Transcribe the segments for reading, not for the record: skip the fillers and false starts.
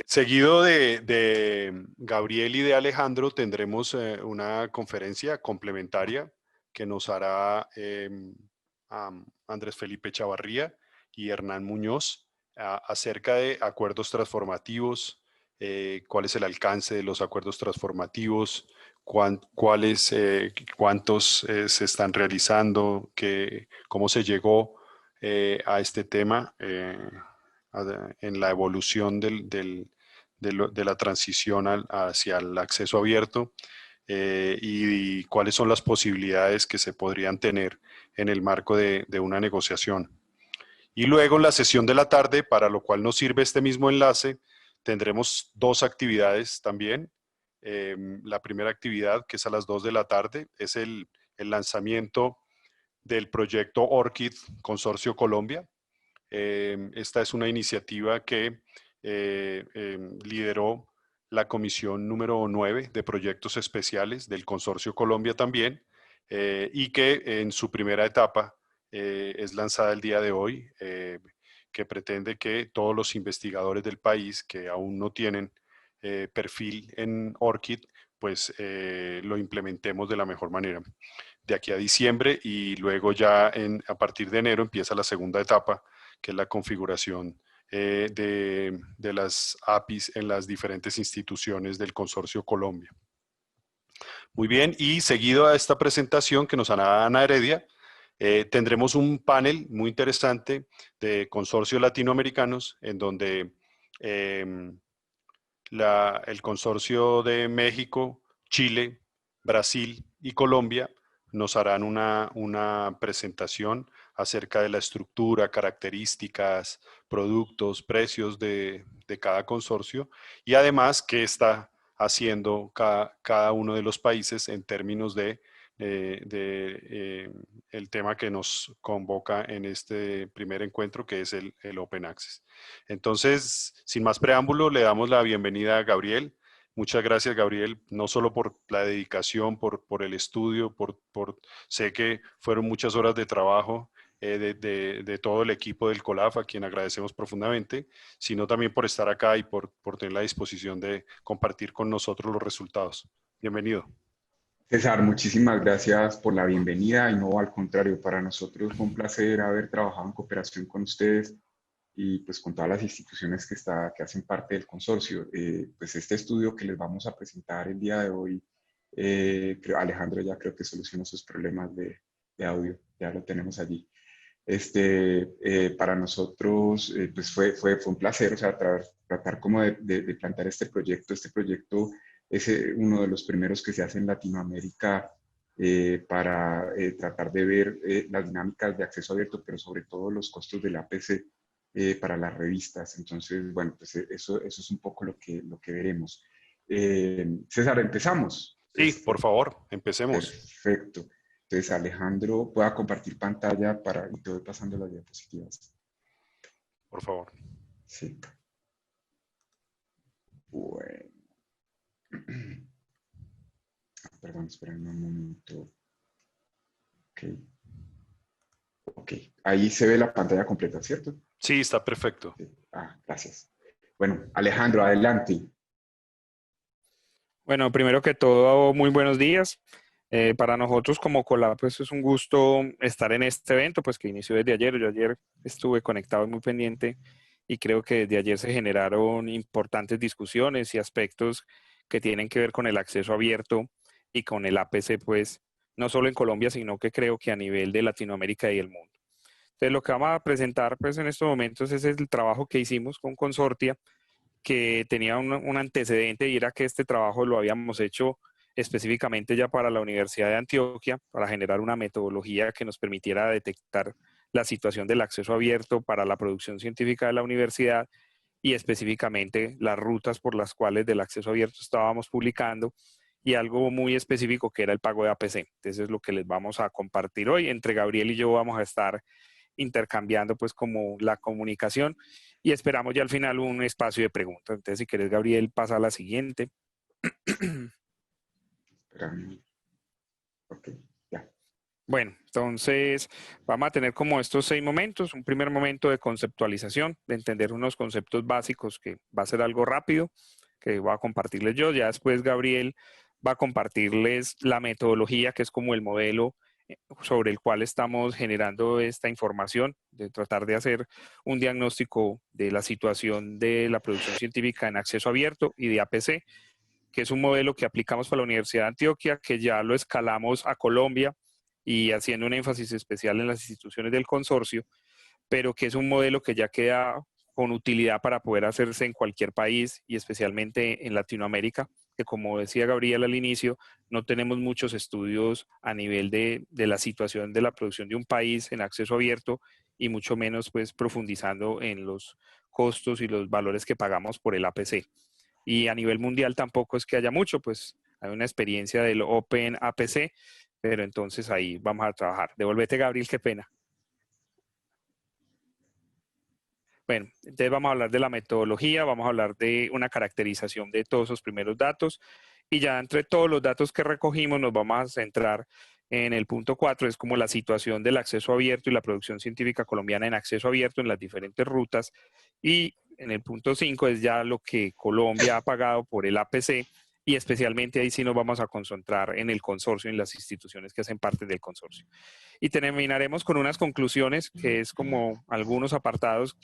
Seguido de Gabriel y de Alejandro, tendremos una conferencia complementaria que nos hará Andrés Felipe Chavarría y Hernán Muñoz acerca de acuerdos transformativos, cuál es el alcance de los acuerdos transformativos, cuántos se están realizando, cómo se llegó a este tema. En la evolución de la transición hacia el acceso abierto y cuáles son las posibilidades que se podrían tener en el marco de una negociación. Y luego en la sesión de la tarde, para lo cual nos sirve este mismo enlace, tendremos dos actividades también. La primera actividad, que es a las 2 de la tarde, es el lanzamiento del proyecto ORCID Consorcio Colombia. Esta es una iniciativa que lideró la comisión número 9 de proyectos especiales del Consorcio Colombia también, y que en su primera etapa es lanzada el día de hoy, que pretende que todos los investigadores del país que aún no tienen perfil en ORCID, pues lo implementemos de la mejor manera de aquí a diciembre, y luego ya a partir de enero empieza la segunda etapa, que es la configuración de las APIs en las diferentes instituciones del Consorcio Colombia. Muy bien, y seguido a esta presentación que nos hará Ana Heredia, tendremos un panel muy interesante de consorcios latinoamericanos en donde el consorcio de México, Chile, Brasil y Colombia nos harán una presentación acerca de la estructura, características, productos, precios de cada consorcio, y además qué está haciendo cada uno de los países en términos de el tema que nos convoca en este primer encuentro, que es el Open Access. Entonces, sin más preámbulo, le damos la bienvenida a Gabriel. Muchas gracias, Gabriel, no solo por la dedicación, por el estudio, sé que fueron muchas horas de trabajo de todo el equipo del COLAF, a quien agradecemos profundamente, sino también por estar acá y por tener la disposición de compartir con nosotros los resultados. Bienvenido. César, muchísimas gracias por la bienvenida y no, al contrario, para nosotros fue un placer haber trabajado en cooperación con ustedes y pues con todas las instituciones que hacen parte del consorcio. Pues este estudio que les vamos a presentar el día de hoy, Alejandro ya creo que solucionó sus problemas de audio, ya lo tenemos allí. Para nosotros pues fue un placer, o sea, tratar como de plantear este proyecto. Este proyecto es uno de los primeros que se hace en Latinoamérica para tratar de ver las dinámicas de acceso abierto, pero sobre todo los costos del APC para las revistas. Entonces, bueno, pues eso es un poco lo que veremos. César, empezamos. Sí, por favor, empecemos. Perfecto. Entonces, Alejandro, pueda compartir pantalla y te voy pasando las diapositivas. Por favor. Sí. Bueno. Perdón, esperen un momento. Ok. Ok. Ahí se ve la pantalla completa, ¿cierto? Sí, está perfecto. Sí. Gracias. Bueno, Alejandro, adelante. Bueno, primero que todo, muy buenos días. Para nosotros como Colab, pues es un gusto estar en este evento, pues que inició desde ayer. Yo ayer estuve conectado y muy pendiente y creo que desde ayer se generaron importantes discusiones y aspectos que tienen que ver con el acceso abierto y con el APC, pues no solo en Colombia, sino que creo que a nivel de Latinoamérica y el mundo. Entonces, lo que vamos a presentar pues en estos momentos es el trabajo que hicimos con Consortia, que tenía un antecedente, y era que este trabajo lo habíamos hecho específicamente ya para la Universidad de Antioquia, para generar una metodología que nos permitiera detectar la situación del acceso abierto para la producción científica de la universidad y específicamente las rutas por las cuales del acceso abierto estábamos publicando, y algo muy específico que era el pago de APC. Entonces es lo que les vamos a compartir hoy. Entre Gabriel y yo vamos a estar intercambiando pues como la comunicación y esperamos ya al final un espacio de preguntas. Entonces, si quieres, Gabriel, pasa a la siguiente. Espérame. Ok, ya. Bueno, entonces vamos a tener como estos 6 momentos. Un primer momento de conceptualización, de entender unos conceptos básicos que va a ser algo rápido, que voy a compartirles yo. Ya después Gabriel va a compartirles la metodología, que es como el modelo sobre el cual estamos generando esta información, de tratar de hacer un diagnóstico de la situación de la producción científica en acceso abierto y de APC, que es un modelo que aplicamos para la Universidad de Antioquia, que ya lo escalamos a Colombia y haciendo un énfasis especial en las instituciones del consorcio, pero que es un modelo que ya queda con utilidad para poder hacerse en cualquier país y especialmente en Latinoamérica, que como decía Gabriel al inicio, no tenemos muchos estudios a nivel de la situación de la producción de un país en acceso abierto y mucho menos pues profundizando en los costos y los valores que pagamos por el APC. Y a nivel mundial tampoco es que haya mucho, pues hay una experiencia del Open APC, pero entonces ahí vamos a trabajar. Devuélvete, Gabriel, qué pena. Bueno, entonces vamos a hablar de la metodología, vamos a hablar de una caracterización de todos esos primeros datos y ya entre todos los datos que recogimos nos vamos a centrar en el punto 4, es como la situación del acceso abierto y la producción científica colombiana en acceso abierto en las diferentes rutas, y en el punto 5 es ya lo que Colombia ha pagado por el APC, y especialmente ahí sí nos vamos a concentrar en el consorcio, en las instituciones que hacen parte del consorcio. Y terminaremos con unas conclusiones, que es como algunos apartados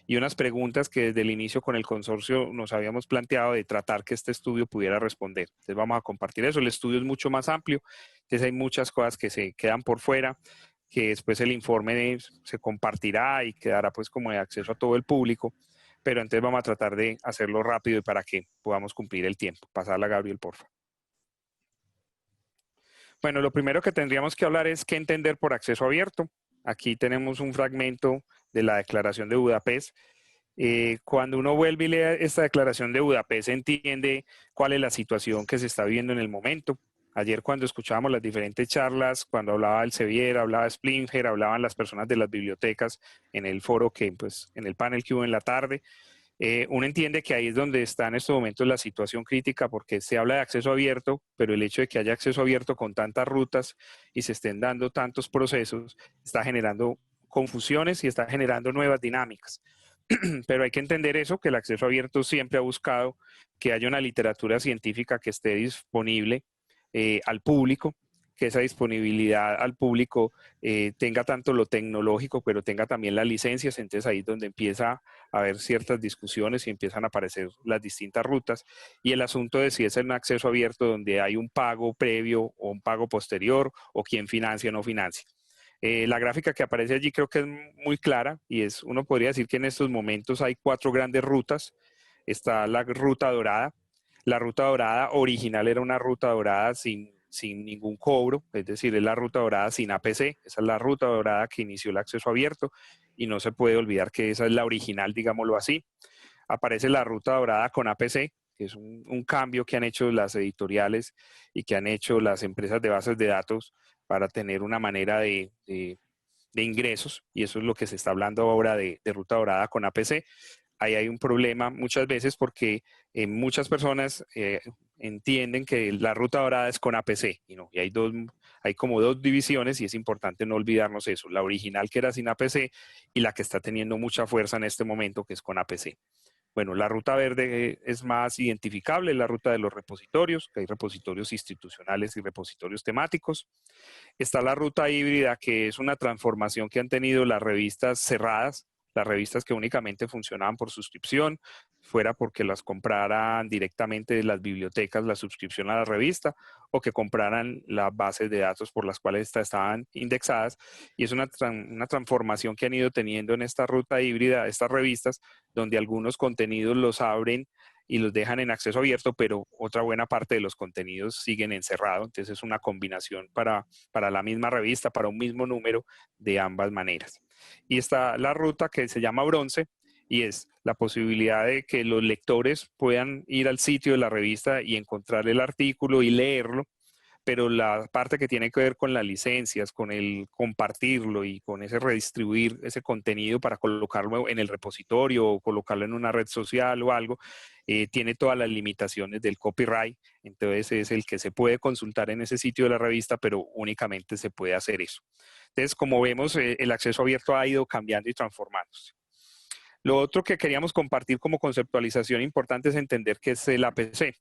y unas preguntas que desde el inicio con el consorcio nos habíamos planteado de tratar que este estudio pudiera responder. Entonces vamos a compartir eso. El estudio es mucho más amplio, entonces hay muchas cosas que se quedan por fuera, que después el informe se compartirá y quedará pues como de acceso a todo el público, pero entonces vamos a tratar de hacerlo rápido y para que podamos cumplir el tiempo. Pasarla a Gabriel, por favor. Bueno, lo primero que tendríamos que hablar es qué entender por acceso abierto. Aquí tenemos un fragmento de la Declaración de Budapest. Cuando uno vuelve y lee esta Declaración de Budapest, entiende cuál es la situación que se está viviendo en el momento. Ayer cuando escuchábamos las diferentes charlas, cuando hablaba el Sevier, hablaba Splinger, hablaban las personas de las bibliotecas en el foro que, pues, en el panel que hubo en la tarde, uno entiende que ahí es donde está en estos momentos la situación crítica, porque se habla de acceso abierto, pero el hecho de que haya acceso abierto con tantas rutas y se estén dando tantos procesos está generando confusiones y está generando nuevas dinámicas. Pero hay que entender eso, que el acceso abierto siempre ha buscado que haya una literatura científica que esté disponible al público, que esa disponibilidad al público tenga tanto lo tecnológico, pero tenga también las licencias. Entonces ahí es donde empieza a haber ciertas discusiones y empiezan a aparecer las distintas rutas. Y el asunto de si es un acceso abierto donde hay un pago previo o un pago posterior, o quién financia o no financia. La gráfica que aparece allí creo que es muy clara y uno podría decir que en estos momentos hay 4 grandes rutas. Está la ruta dorada. La ruta dorada original era una ruta dorada sin ningún cobro, es decir, es la ruta dorada sin APC. Esa es la ruta dorada que inició el acceso abierto y no se puede olvidar que esa es la original, digámoslo así. Aparece la ruta dorada con APC, que es un cambio que han hecho las editoriales y que han hecho las empresas de bases de datos para tener una manera de ingresos, y eso es lo que se está hablando ahora de ruta dorada con APC. Ahí hay un problema muchas veces porque muchas personas entienden que la ruta dorada es con APC y no, y hay como 2 divisiones y es importante no olvidarnos eso, la original que era sin APC y la que está teniendo mucha fuerza en este momento que es con APC. Bueno, la ruta verde es más identificable, es la ruta de los repositorios, que hay repositorios institucionales y repositorios temáticos. Está la ruta híbrida, que es una transformación que han tenido las revistas cerradas, las revistas que únicamente funcionaban por suscripción, fuera porque las compraran directamente de las bibliotecas la suscripción a la revista, o que compraran las bases de datos por las cuales estaban indexadas. Y es una transformación que han ido teniendo en esta ruta híbrida, estas revistas, donde algunos contenidos los abren y los dejan en acceso abierto, pero otra buena parte de los contenidos siguen encerrados. Entonces es una combinación para la misma revista, para un mismo número, de ambas maneras. Y está la ruta que se llama bronce, y es la posibilidad de que los lectores puedan ir al sitio de la revista y encontrar el artículo y leerlo, pero la parte que tiene que ver con las licencias, con el compartirlo y con ese redistribuir ese contenido para colocarlo en el repositorio o colocarlo en una red social o algo, tiene todas las limitaciones del copyright. Entonces es el que se puede consultar en ese sitio de la revista, pero únicamente se puede hacer eso. Entonces, como vemos, el acceso abierto ha ido cambiando y transformándose. Lo otro que queríamos compartir como conceptualización importante es entender qué es el APC.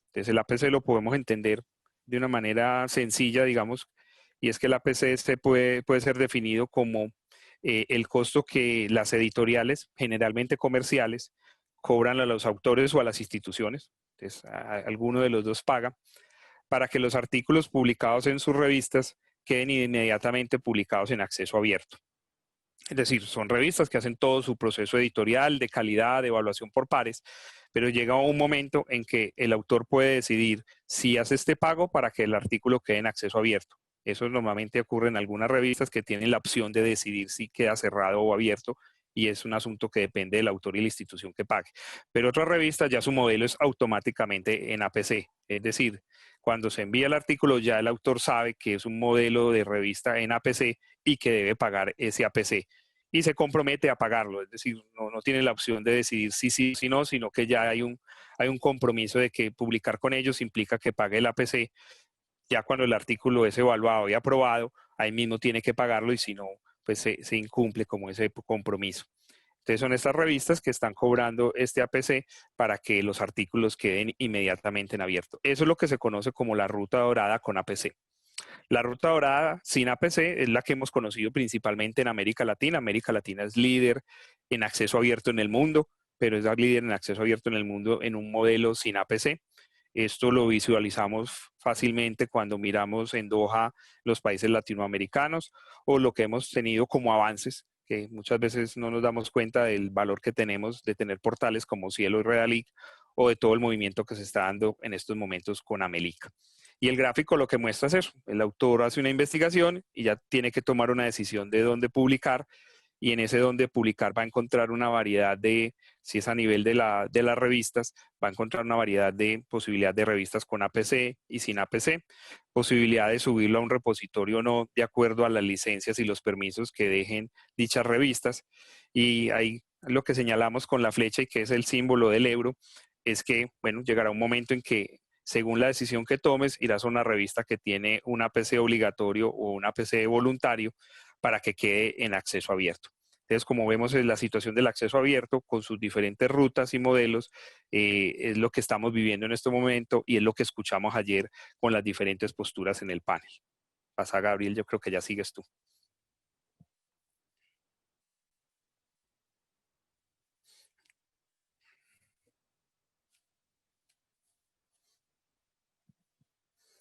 Entonces, el APC lo podemos entender de una manera sencilla, digamos, y es que el APC puede ser definido como el costo que las editoriales, generalmente comerciales, cobran a los autores o a las instituciones. Entonces, alguno de los dos paga para que los artículos publicados en sus revistas queden inmediatamente publicados en acceso abierto. Es decir, son revistas que hacen todo su proceso editorial, de calidad, de evaluación por pares, pero llega un momento en que el autor puede decidir si hace este pago para que el artículo quede en acceso abierto. Eso normalmente ocurre en algunas revistas que tienen la opción de decidir si queda cerrado o abierto, y es un asunto que depende del autor y la institución que pague. Pero otras revistas ya su modelo es automáticamente en APC, es decir, cuando se envía el artículo ya el autor sabe que es un modelo de revista en APC y que debe pagar ese APC y se compromete a pagarlo, es decir, no tiene la opción de decidir sí, si no, sino que ya hay un compromiso de que publicar con ellos implica que pague el APC. Ya cuando el artículo es evaluado y aprobado, ahí mismo tiene que pagarlo y si no, pues se incumple como ese compromiso. Entonces son estas revistas que están cobrando este APC para que los artículos queden inmediatamente en abierto. Eso es lo que se conoce como la ruta dorada con APC. La ruta dorada sin APC es la que hemos conocido principalmente en América Latina. América Latina es líder en acceso abierto en el mundo, pero es líder en acceso abierto en el mundo en un modelo sin APC. Esto lo visualizamos fácilmente cuando miramos en Doha los países latinoamericanos o lo que hemos tenido como avances, que muchas veces no nos damos cuenta del valor que tenemos de tener portales como Cielo y Redalic o de todo el movimiento que se está dando en estos momentos con Amelica. Y el gráfico lo que muestra es eso, el autor hace una investigación y ya tiene que tomar una decisión de dónde publicar, y en ese dónde publicar va a encontrar una variedad de, si es a nivel de las revistas, va a encontrar una variedad de posibilidad de revistas con APC y sin APC, posibilidad de subirlo a un repositorio o no, de acuerdo a las licencias y los permisos que dejen dichas revistas. Y ahí lo que señalamos con la flecha y que es el símbolo del euro, es que, bueno, llegará un momento en que según la decisión que tomes, irás a una revista que tiene un APC obligatorio o un APC voluntario para que quede en acceso abierto. Entonces, como vemos, la situación del acceso abierto con sus diferentes rutas y modelos es lo que estamos viviendo en este momento y es lo que escuchamos ayer con las diferentes posturas en el panel. Pasa, Gabriel, yo creo que ya sigues tú.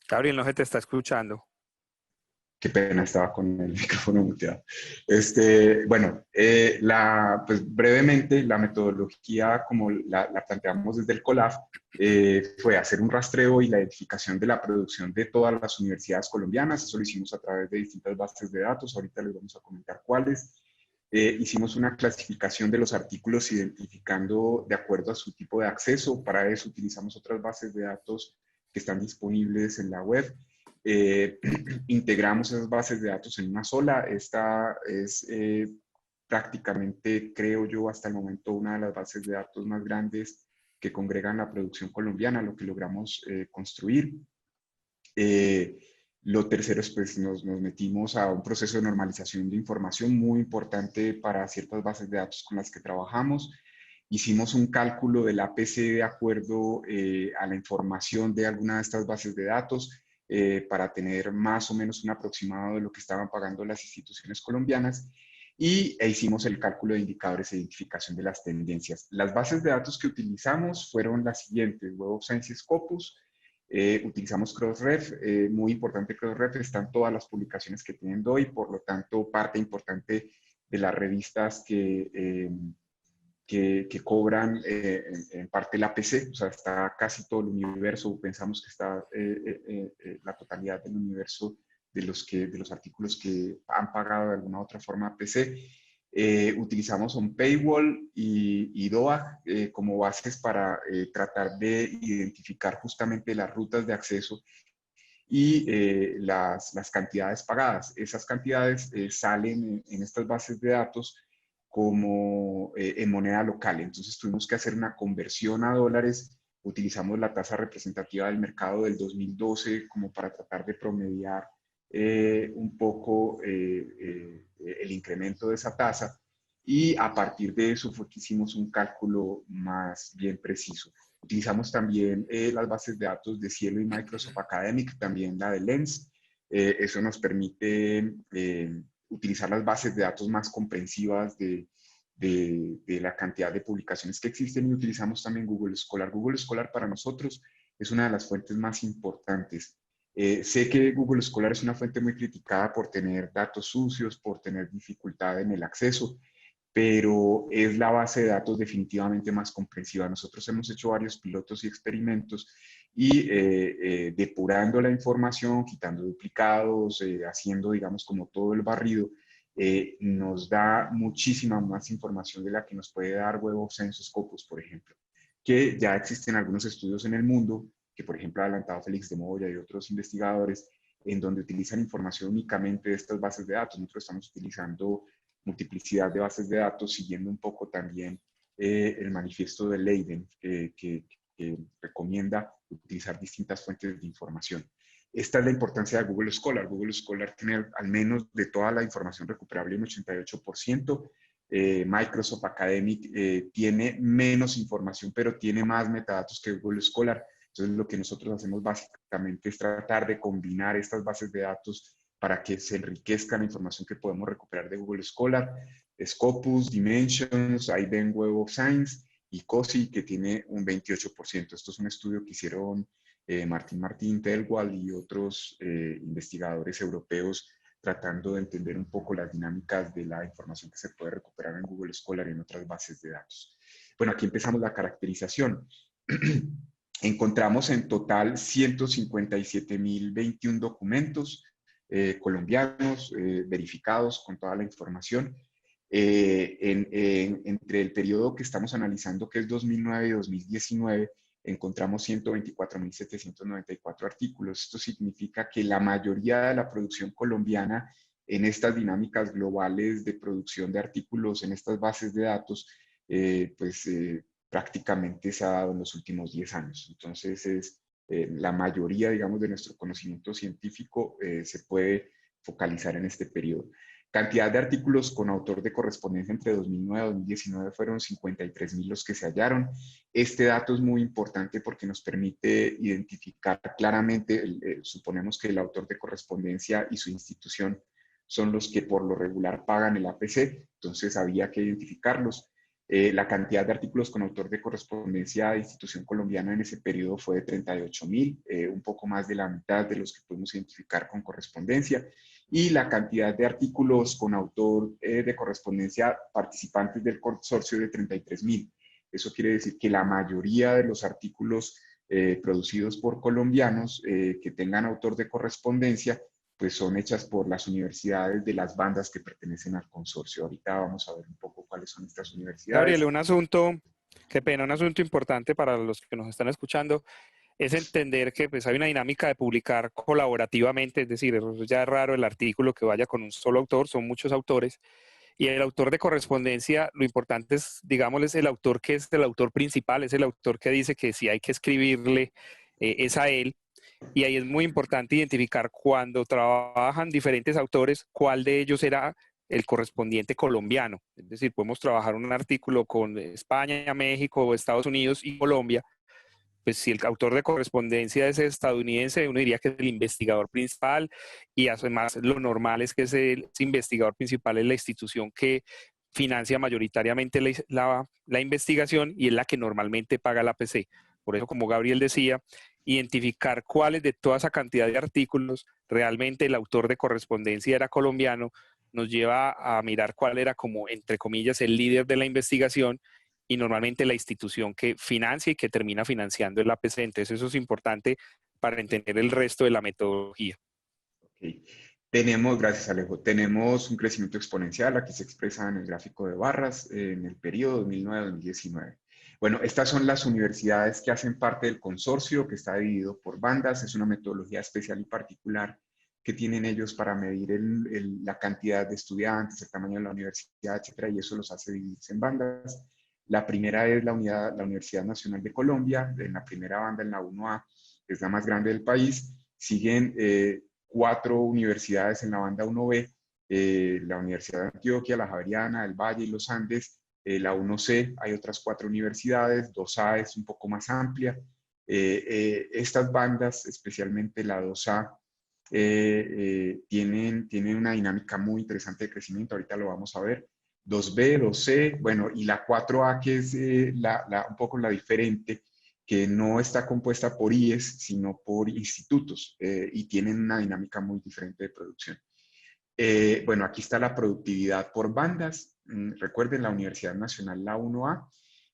Gabriel, no se te está escuchando. Qué pena, estaba con el micrófono muteado. Bueno, pues brevemente, la metodología como la planteamos desde el COLAF fue hacer un rastreo y la identificación de la producción de todas las universidades colombianas. Eso lo hicimos a través de distintas bases de datos. Ahorita les vamos a comentar cuáles. Hicimos una clasificación de los artículos identificando de acuerdo a su tipo de acceso. Para eso utilizamos otras bases de datos que están disponibles en la web. Integramos esas bases de datos en una sola. Esta es prácticamente, creo yo, hasta el momento una de las bases de datos más grandes que congregan la producción colombiana, lo que logramos construir. Lo tercero es, pues, nos metimos a un proceso de normalización de información muy importante para ciertas bases de datos con las que trabajamos. Hicimos un cálculo del APC de acuerdo a la información de alguna de estas bases de datos para tener más o menos un aproximado de lo que estaban pagando las instituciones colombianas e hicimos el cálculo de indicadores de identificación de las tendencias. Las bases de datos que utilizamos fueron las siguientes: Web of Science y Scopus. Utilizamos Crossref, muy importante Crossref, están todas las publicaciones que tienen DOI, por lo tanto parte importante de las revistas que cobran en parte el APC, o sea, está casi todo el universo, pensamos que está la totalidad del universo de los artículos que han pagado de alguna u otra forma APC. Utilizamos un paywall y DOA como bases para tratar de identificar justamente las rutas de acceso y las cantidades pagadas. Esas cantidades salen en estas bases de datos como en moneda local. Entonces tuvimos que hacer una conversión a dólares. Utilizamos la tasa representativa del mercado del 2012 como para tratar de promediar un poco el incremento de esa tasa, y a partir de eso fue que hicimos un cálculo más bien preciso. Utilizamos también las bases de datos de Cielo y Microsoft Academic, también la de Lens. Eso nos permite utilizar las bases de datos más comprensivas de la cantidad de publicaciones que existen, y utilizamos también Google Scholar. Google Scholar para nosotros es una de las fuentes más importantes. Sé que Google Scholar es una fuente muy criticada por tener datos sucios, por tener dificultad en el acceso, pero es la base de datos definitivamente más comprensiva. Nosotros hemos hecho varios pilotos y experimentos y depurando la información, quitando duplicados, haciendo, digamos, como todo el barrido, nos da muchísima más información de la que nos puede dar Web of Science Scopus, por ejemplo, que ya existen algunos estudios en el mundo, que por ejemplo ha adelantado Félix de Moya y otros investigadores, en donde utilizan información únicamente de estas bases de datos. Nosotros estamos utilizando multiplicidad de bases de datos, siguiendo un poco también el manifiesto de Leiden, que recomienda utilizar distintas fuentes de información. Esta es la importancia de Google Scholar. Google Scholar tiene al menos de toda la información recuperable un 88%. Microsoft Academic tiene menos información, pero tiene más metadatos que Google Scholar. Entonces, lo que nosotros hacemos básicamente es tratar de combinar estas bases de datos para que se enriquezca la información que podemos recuperar de Google Scholar. Scopus, Dimensions, ahí ven Web of Science, y COSI, que tiene un 28%. Esto es un estudio que hicieron Martín Telwall y otros investigadores europeos, tratando de entender un poco las dinámicas de la información que se puede recuperar en Google Scholar y en otras bases de datos. Bueno, aquí empezamos la caracterización. Encontramos en total 157.021 documentos colombianos verificados con toda la información. Entre el periodo que estamos analizando, que es 2009 y 2019, encontramos 124.794 artículos. Esto significa que la mayoría de la producción colombiana en estas dinámicas globales de producción de artículos en estas bases de datos, prácticamente se ha dado en los últimos 10 años. Entonces, la mayoría, digamos, de nuestro conocimiento científico se puede focalizar en este periodo. Cantidad de artículos con autor de correspondencia entre 2009 y 2019 fueron 53.000 los que se hallaron. Este dato es muy importante porque nos permite identificar claramente, suponemos que el autor de correspondencia y su institución son los que por lo regular pagan el APC, entonces había que identificarlos. La cantidad de artículos con autor de correspondencia de institución colombiana en ese periodo fue de 38.000, un poco más de la mitad de los que pudimos identificar con correspondencia, y la cantidad de artículos con autor de correspondencia participantes del consorcio de 33.000. Eso quiere decir que la mayoría de los artículos producidos por colombianos que tengan autor de correspondencia pues son hechas por las universidades de las bandas que pertenecen al consorcio. Ahorita vamos a ver un poco cuáles son estas Gabriel, universidades. un asunto, qué pena, un asunto importante para los que nos están escuchando es entender que pues, hay una dinámica de publicar colaborativamente, es decir, ya es raro el artículo que vaya con un solo autor, son muchos autores, y el autor de correspondencia, lo importante es, digamos, es el autor que es el autor principal, es el autor que dice que si hay que escribirle, es a él. Y ahí es muy importante identificar cuando trabajan diferentes autores, cuál de ellos será el correspondiente colombiano. Es decir, podemos trabajar un artículo con España, México, Estados Unidos y Colombia. Pues si el autor de correspondencia es estadounidense, uno diría que es el investigador principal, y además lo normal es que ese investigador principal es la institución que financia mayoritariamente la investigación y es la que normalmente paga la APC. Por eso, como Gabriel decía, identificar cuáles de toda esa cantidad de artículos realmente el autor de correspondencia era colombiano, nos lleva a mirar cuál era como, entre comillas, el líder de la investigación y normalmente la institución que financia y que termina financiando el APC. Entonces eso es importante para entender el resto de la metodología. Okay. Tenemos, gracias Alejo, tenemos un crecimiento exponencial, aquí se expresa en el gráfico de barras, en el periodo 2009-2019. Bueno, estas son las universidades que hacen parte del consorcio, que está dividido por bandas. Es una metodología especial y particular que tienen ellos para medir la cantidad de estudiantes, el tamaño de la universidad, etcétera, y eso los hace dividirse en bandas. La primera es la Universidad Nacional de Colombia, en la primera banda, en la 1A, que es la más grande del país. Siguen 4 universidades en la banda 1B, la Universidad de Antioquia, la Javeriana, el Valle y los Andes. La 1C hay otras 4 universidades, 2A es un poco más amplia. Estas bandas, especialmente la 2A, tienen una dinámica muy interesante de crecimiento, ahorita lo vamos a ver. 2B, 2C, bueno, y la 4A, que es un poco la diferente, que no está compuesta por IES, sino por institutos, y tienen una dinámica muy diferente de producción. Bueno, aquí está la productividad por bandas. Recuerden, la Universidad Nacional, la 1A,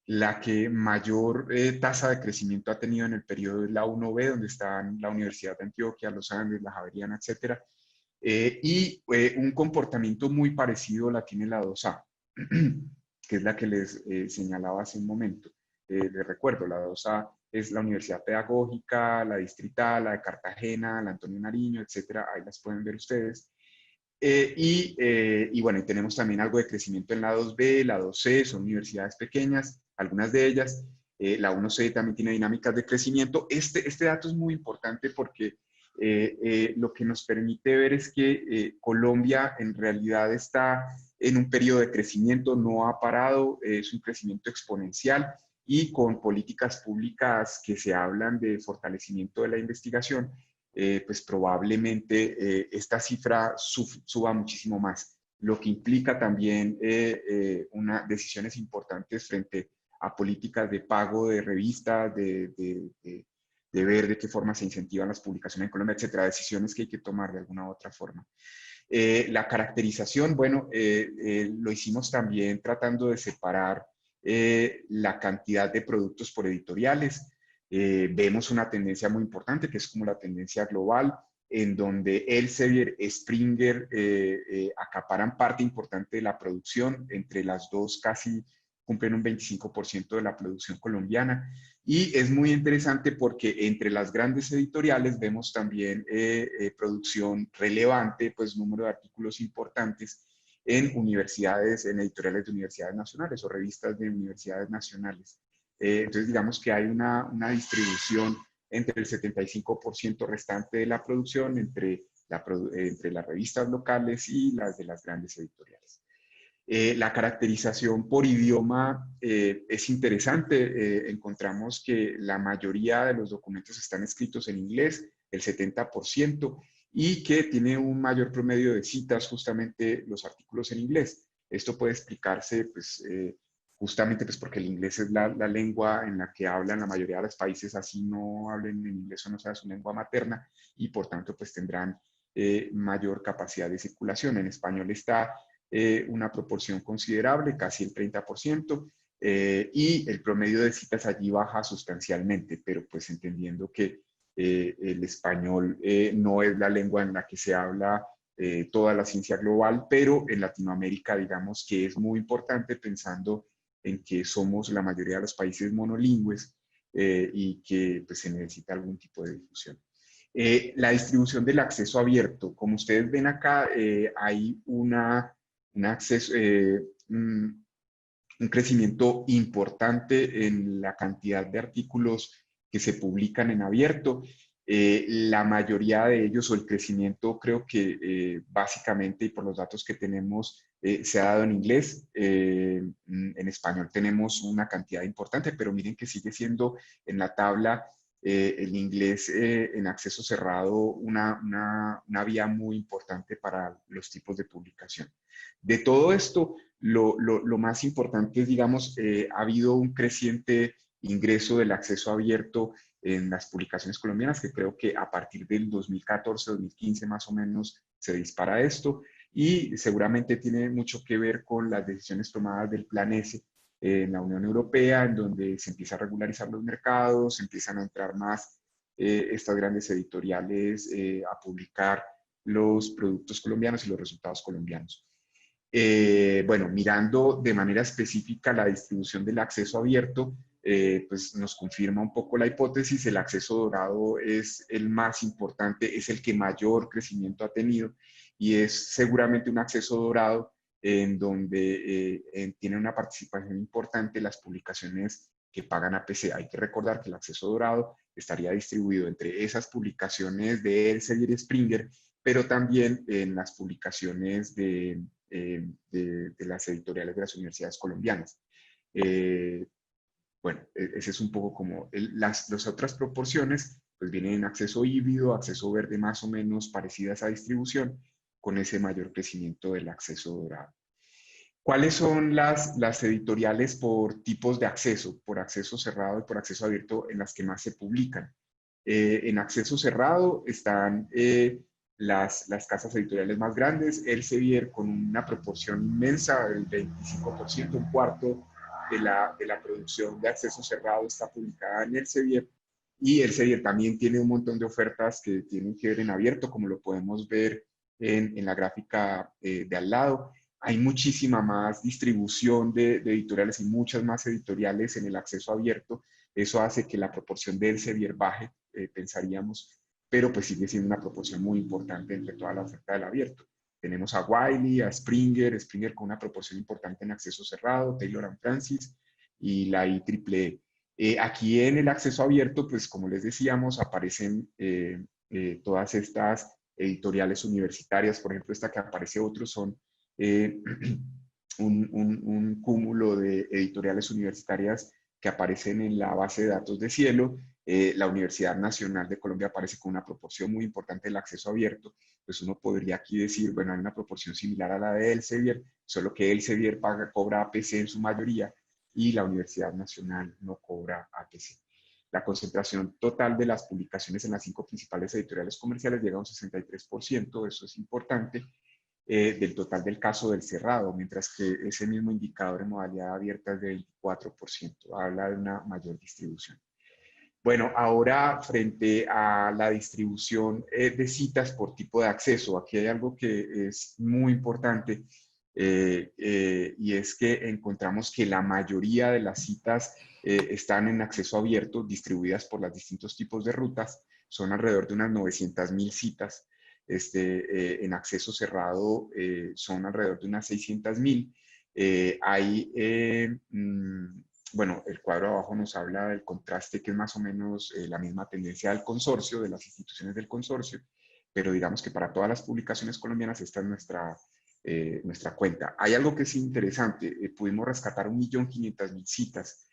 la que mayor tasa de crecimiento ha tenido en el periodo es la 1B, donde están la Universidad de Antioquia, los Andes, la Javeriana, etc. Y un comportamiento muy parecido la tiene la 2A, que es la que les señalaba hace un momento. Les recuerdo, la 2A es la Universidad Pedagógica, la Distrital, la de Cartagena, la Antonio Nariño, etc. Ahí las pueden ver ustedes. Y bueno, y tenemos también algo de crecimiento en la 2B, la 2C, son universidades pequeñas, algunas de ellas. La 1C también tiene dinámicas de crecimiento. Este dato es muy importante porque lo que nos permite ver es que Colombia en realidad está en un periodo de crecimiento, no ha parado, es un crecimiento exponencial y con políticas públicas que se hablan de fortalecimiento de la investigación, pues probablemente esta cifra suba muchísimo más, lo que implica también decisiones importantes frente a políticas de pago de revistas, de ver de qué forma se incentivan las publicaciones en Colombia, etcétera, decisiones que hay que tomar de alguna u otra forma. La caracterización, bueno, lo hicimos también tratando de separar la cantidad de productos por editoriales. Vemos una tendencia muy importante, que es como la tendencia global, en donde Elsevier, Springer acaparan parte importante de la producción, entre las dos casi cumplen un 25% de la producción colombiana. Y es muy interesante porque entre las grandes editoriales vemos también producción relevante, pues número de artículos importantes en universidades, en editoriales de universidades nacionales o revistas de universidades nacionales. Entonces, digamos que hay una distribución entre el 75% restante de la producción, entre las revistas locales y las de las grandes editoriales. La caracterización por idioma es interesante. Encontramos que la mayoría de los documentos están escritos en inglés, el 70%, y que tiene un mayor promedio de citas justamente los artículos en inglés. Esto puede explicarse pues, justamente pues, porque el inglés es la lengua en la que hablan la mayoría de los países, así no hablen en inglés o no sea su lengua materna, y por tanto pues tendrán mayor capacidad de circulación. En español está una proporción considerable, casi el 30%, y el promedio de citas allí baja sustancialmente, pero pues entendiendo que el español no es la lengua en la que se habla toda la ciencia global, pero en Latinoamérica digamos que es muy importante pensando en que somos la mayoría de los países monolingües y que pues, se necesita algún tipo de difusión. La distribución del acceso abierto. Como ustedes ven acá, hay un crecimiento importante en la cantidad de artículos que se publican en abierto. La mayoría de ellos, o el crecimiento, creo que básicamente, y por los datos que tenemos, se ha dado en inglés. En español tenemos una cantidad importante, pero miren que sigue siendo en la tabla el inglés en acceso cerrado una vía muy importante para los tipos de publicación. De todo esto, lo más importante es, digamos, ha habido un creciente ingreso del acceso abierto en las publicaciones colombianas, que creo que a partir del 2014-2015 más o menos se dispara esto, y seguramente tiene mucho que ver con las decisiones tomadas del Plan S en la Unión Europea, en donde se empieza a regularizar los mercados, empiezan a entrar más estas grandes editoriales a publicar los productos colombianos y los resultados colombianos. Bueno, mirando de manera específica la distribución del acceso abierto, pues nos confirma un poco la hipótesis. El acceso dorado es el más importante, es el que mayor crecimiento ha tenido y es seguramente un acceso dorado en donde tiene una participación importante las publicaciones que pagan APC. Hay que recordar que el acceso dorado estaría distribuido entre esas publicaciones de Elsevier y Springer, pero también en las publicaciones de las editoriales de las universidades colombianas. Bueno, ese es un poco como las otras proporciones, pues vienen en acceso híbrido, acceso verde más o menos parecidas a distribución, con ese mayor crecimiento del acceso dorado. ¿Cuáles son las editoriales por tipos de acceso, por acceso cerrado y por acceso abierto en las que más se publican? En acceso cerrado están las casas editoriales más grandes, Elsevier con una proporción inmensa, el 25%, un cuarto de la producción de acceso cerrado está publicada en Elsevier, y Elsevier también tiene un montón de ofertas que tienen que ver en abierto, como lo podemos ver en la gráfica de al lado. Hay muchísima más distribución de editoriales y muchas más editoriales en el acceso abierto. Eso hace que la proporción de Elsevier baje, pensaríamos, pero pues sigue siendo una proporción muy importante entre toda la oferta del abierto. Tenemos a Wiley, a Springer, Springer con una proporción importante en acceso cerrado, Taylor & Francis y la IEEE. Aquí en el acceso abierto, pues como les decíamos, aparecen todas estas editoriales universitarias. Por ejemplo, esta que aparece otros son un cúmulo de editoriales universitarias que aparecen en la base de datos de Cielo. La Universidad Nacional de Colombia aparece con una proporción muy importante del acceso abierto. Pues uno podría aquí decir, bueno, hay una proporción similar a la de Elsevier, solo que Elsevier cobra APC en su mayoría y la Universidad Nacional no cobra APC. La concentración total de las publicaciones en las 5 principales editoriales comerciales llega a un 63%, eso es importante, del total del caso del cerrado, mientras que ese mismo indicador en modalidad abierta es de 24%, habla de una mayor distribución. Bueno, ahora frente a la distribución de citas por tipo de acceso, aquí hay algo que es muy importante y es que encontramos que la mayoría de las citas están en acceso abierto, distribuidas por los distintos tipos de rutas, son alrededor de unas 900.000 citas. En acceso cerrado son alrededor de unas 600.000. Bueno, el cuadro abajo nos habla del contraste, que es más o menos la misma tendencia del consorcio, de las instituciones del consorcio, pero digamos que para todas las publicaciones colombianas esta es nuestra cuenta. Hay algo que es interesante, pudimos rescatar 1.500.000 citas,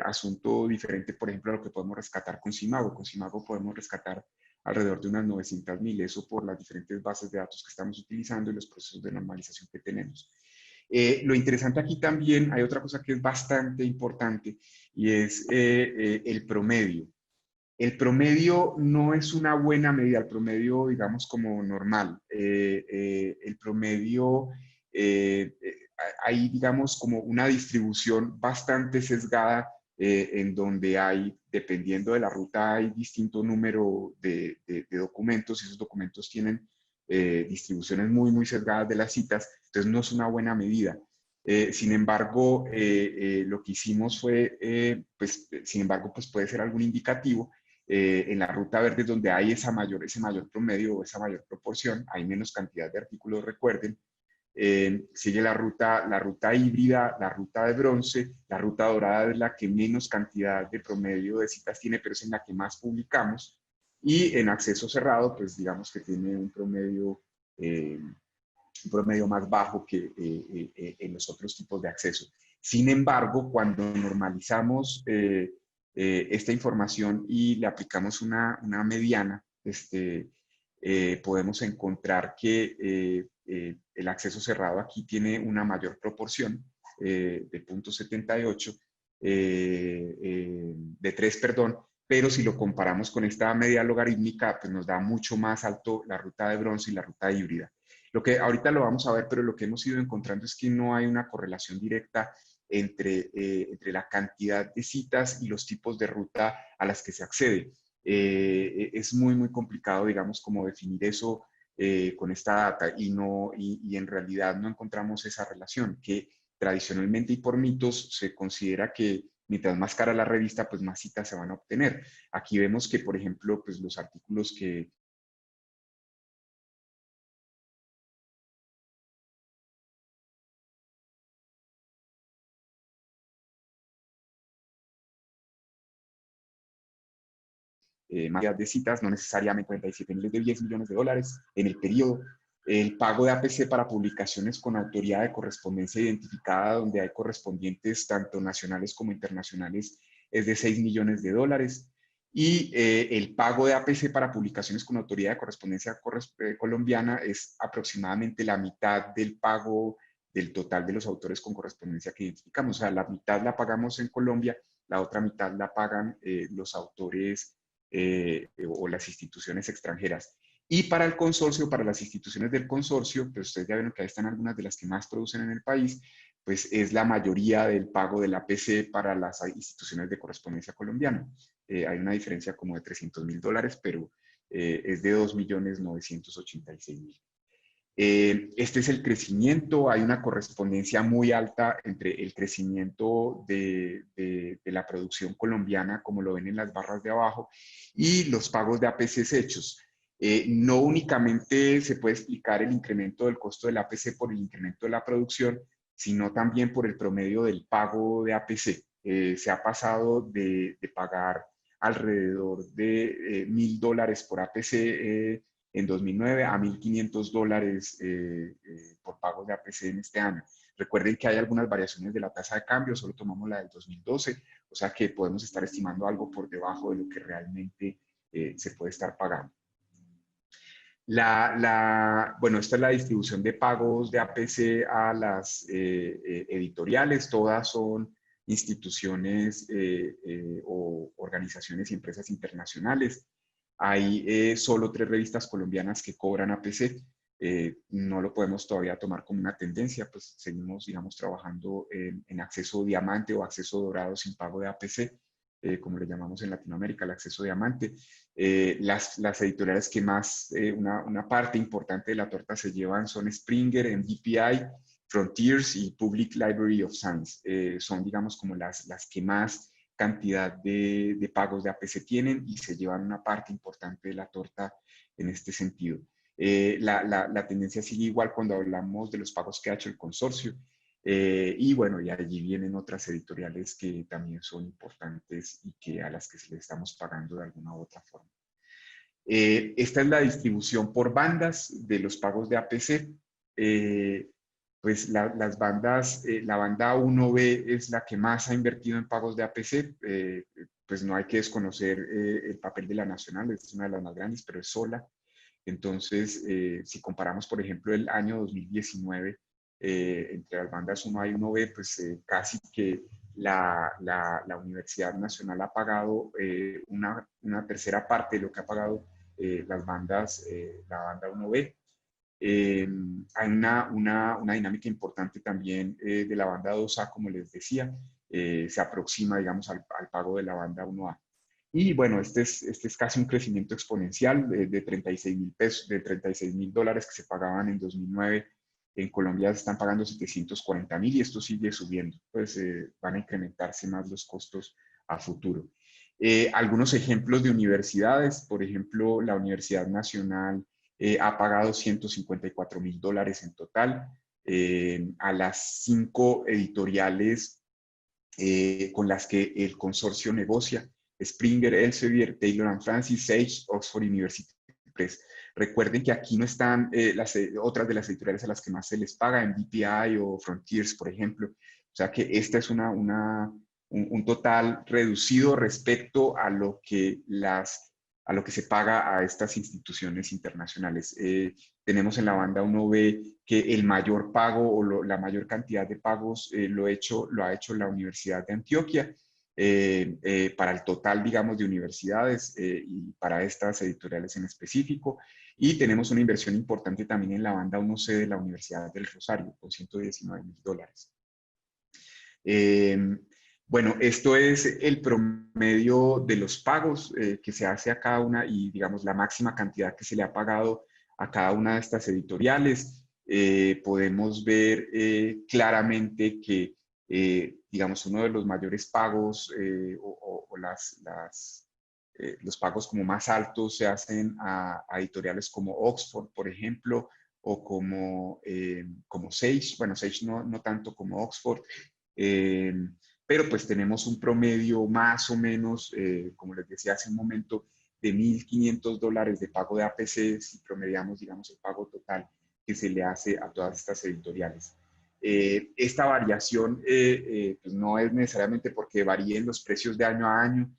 asunto diferente, por ejemplo, a lo que podemos rescatar con Simago. Con Simago podemos rescatar alrededor de unas 900.000, eso por las diferentes bases de datos que estamos utilizando y los procesos de normalización que tenemos. Lo interesante aquí también, hay otra cosa que es bastante importante y es el promedio. El promedio no es una buena medida, el promedio, digamos, como normal. El promedio, hay, digamos, como una distribución bastante sesgada en donde hay, dependiendo de la ruta, hay distinto número de documentos y esos documentos tienen distribuciones muy, muy sesgadas de las citas, entonces no es una buena medida. Sin embargo, lo que hicimos fue, pues puede ser algún indicativo. En la ruta verde, donde hay ese mayor promedio o esa mayor proporción, hay menos cantidad de artículos, recuerden. Sigue la ruta híbrida, la ruta de bronce, la ruta dorada es la que menos cantidad de promedio de citas tiene, pero es en la que más publicamos. Y en acceso cerrado, pues digamos que tiene un promedio más bajo que en los otros tipos de acceso. Sin embargo, cuando normalizamos esta información y le aplicamos una mediana, podemos encontrar que el acceso cerrado aquí tiene una mayor proporción de 0.78, de 3, perdón, pero si lo comparamos con esta media logarítmica, pues nos da mucho más alto la ruta de bronce y la ruta híbrida. Lo que ahorita lo vamos a ver, pero lo que hemos ido encontrando es que no hay una correlación directa entre la cantidad de citas y los tipos de ruta a las que se accede. Es muy, muy complicado, digamos, como definir eso con esta data y en realidad no encontramos esa relación, que tradicionalmente y por mitos se considera que mientras más cara la revista, pues más citas se van a obtener. Aquí vemos que, por ejemplo, pues los artículos que más de citas, no necesariamente 47 millones de 10 millones de dólares en el periodo. El pago de APC para publicaciones con autoridad de correspondencia identificada, donde hay correspondientes tanto nacionales como internacionales, es de 6 millones de dólares. Y el pago de APC para publicaciones con autoridad de correspondencia colombiana es aproximadamente la mitad del pago del total de los autores con correspondencia que identificamos. O sea, la mitad la pagamos en Colombia, la otra mitad la pagan los autores o las instituciones extranjeras. Y para el consorcio, para las instituciones del consorcio, pues ustedes ya vieron que ahí están algunas de las que más producen en el país, pues es la mayoría del pago del APC para las instituciones de correspondencia colombiana. Hay una diferencia como de 300 mil dólares, pero es de 2.986.000. Este es el crecimiento, hay una correspondencia muy alta entre el crecimiento de la producción colombiana, como lo ven en las barras de abajo, y los pagos de APCs hechos. No únicamente se puede explicar el incremento del costo del APC por el incremento de la producción, sino también por el promedio del pago de APC. Se ha pasado de pagar alrededor de $1.000 por APC en 2009 a $1.500 por pagos de APC en este año. Recuerden que hay algunas variaciones de la tasa de cambio, solo tomamos la del 2012, o sea que podemos estar estimando algo por debajo de lo que realmente se puede estar pagando. Bueno, esta es la distribución de pagos de APC a las editoriales, todas son instituciones o organizaciones y empresas internacionales. Hay solo 3 revistas colombianas que cobran APC. No lo podemos todavía tomar como una tendencia, pues seguimos, digamos, trabajando en acceso diamante o acceso dorado sin pago de APC, como le llamamos en Latinoamérica, el acceso diamante. Las editoriales que más, una parte importante de la torta se llevan son Springer, MDPI, Frontiers y Public Library of Science. Son, digamos, como las que más cantidad de pagos de APC tienen y se llevan una parte importante de la torta en este sentido. La tendencia sigue igual cuando hablamos de los pagos que ha hecho el consorcio. Y bueno, y allí vienen otras editoriales que también son importantes y a las que se les estamos pagando de alguna u otra forma. Esta es la distribución por bandas de los pagos de APC. Pues las bandas, la banda 1B es la que más ha invertido en pagos de APC. Pues no hay que desconocer el papel de la Nacional, es una de las más grandes, pero es sola. Entonces, si comparamos, por ejemplo, el año 2019, entre las bandas 1A y 1B, pues casi que la Universidad Nacional ha pagado una tercera parte de lo que ha pagado las bandas, la banda 1B. Hay una dinámica importante también de la banda 2A, como les decía, se aproxima, digamos, al pago de la banda 1A. Y bueno, este es casi un crecimiento exponencial de 36.000 pesos, de 36.000 dólares que se pagaban en 2009. En Colombia se están pagando 740.000 y esto sigue subiendo. Pues van a incrementarse más los costos a futuro. Algunos ejemplos de universidades, por ejemplo, la Universidad Nacional ha pagado 154.000 dólares en total a las 5 editoriales con las que el consorcio negocia: Springer, Elsevier, Taylor & Francis, Sage, Oxford University Press. Recuerden que aquí no están otras de las editoriales a las que más se les paga, en DPI o Frontiers, por ejemplo. O sea que esta es un total reducido respecto a lo que se paga a estas instituciones internacionales. Tenemos en la banda 1B que el mayor pago o la mayor cantidad de pagos lo ha hecho la Universidad de Antioquia para el total, digamos, de universidades y para estas editoriales en específico. Y tenemos una inversión importante también en la banda 1C de la Universidad del Rosario, con 119.000 dólares. Bueno, esto es el promedio de los pagos que se hace a cada una y, digamos, la máxima cantidad que se le ha pagado a cada una de estas editoriales. Podemos ver claramente que digamos, uno de los mayores pagos o los pagos como más altos se hacen a editoriales como Oxford, por ejemplo, o como Sage. Bueno, Sage no tanto como Oxford, pero pues tenemos un promedio más o menos, como les decía hace un momento, de $1.500 de pago de APC si promediamos, digamos, el pago total que se le hace a todas estas editoriales. Esta variación pues no es necesariamente porque varíen los precios de año a año,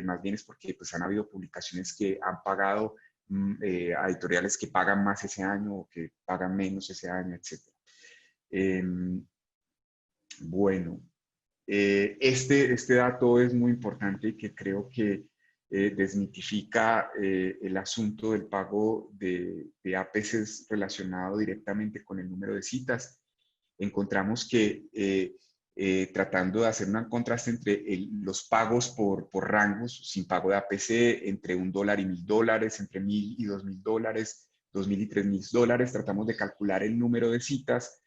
más bien es porque pues, han habido publicaciones que han pagado a editoriales que pagan más ese año o que pagan menos ese año, etc. Bueno, este dato es muy importante y que creo que desmitifica el asunto del pago de APCs relacionado directamente con el número de citas. Encontramos que tratando de hacer un contraste entre los pagos por rangos, sin pago de APC, entre $1 y $1.000, entre $1.000 y $2.000, $2.000 y $3.000, tratamos de calcular el número de citas,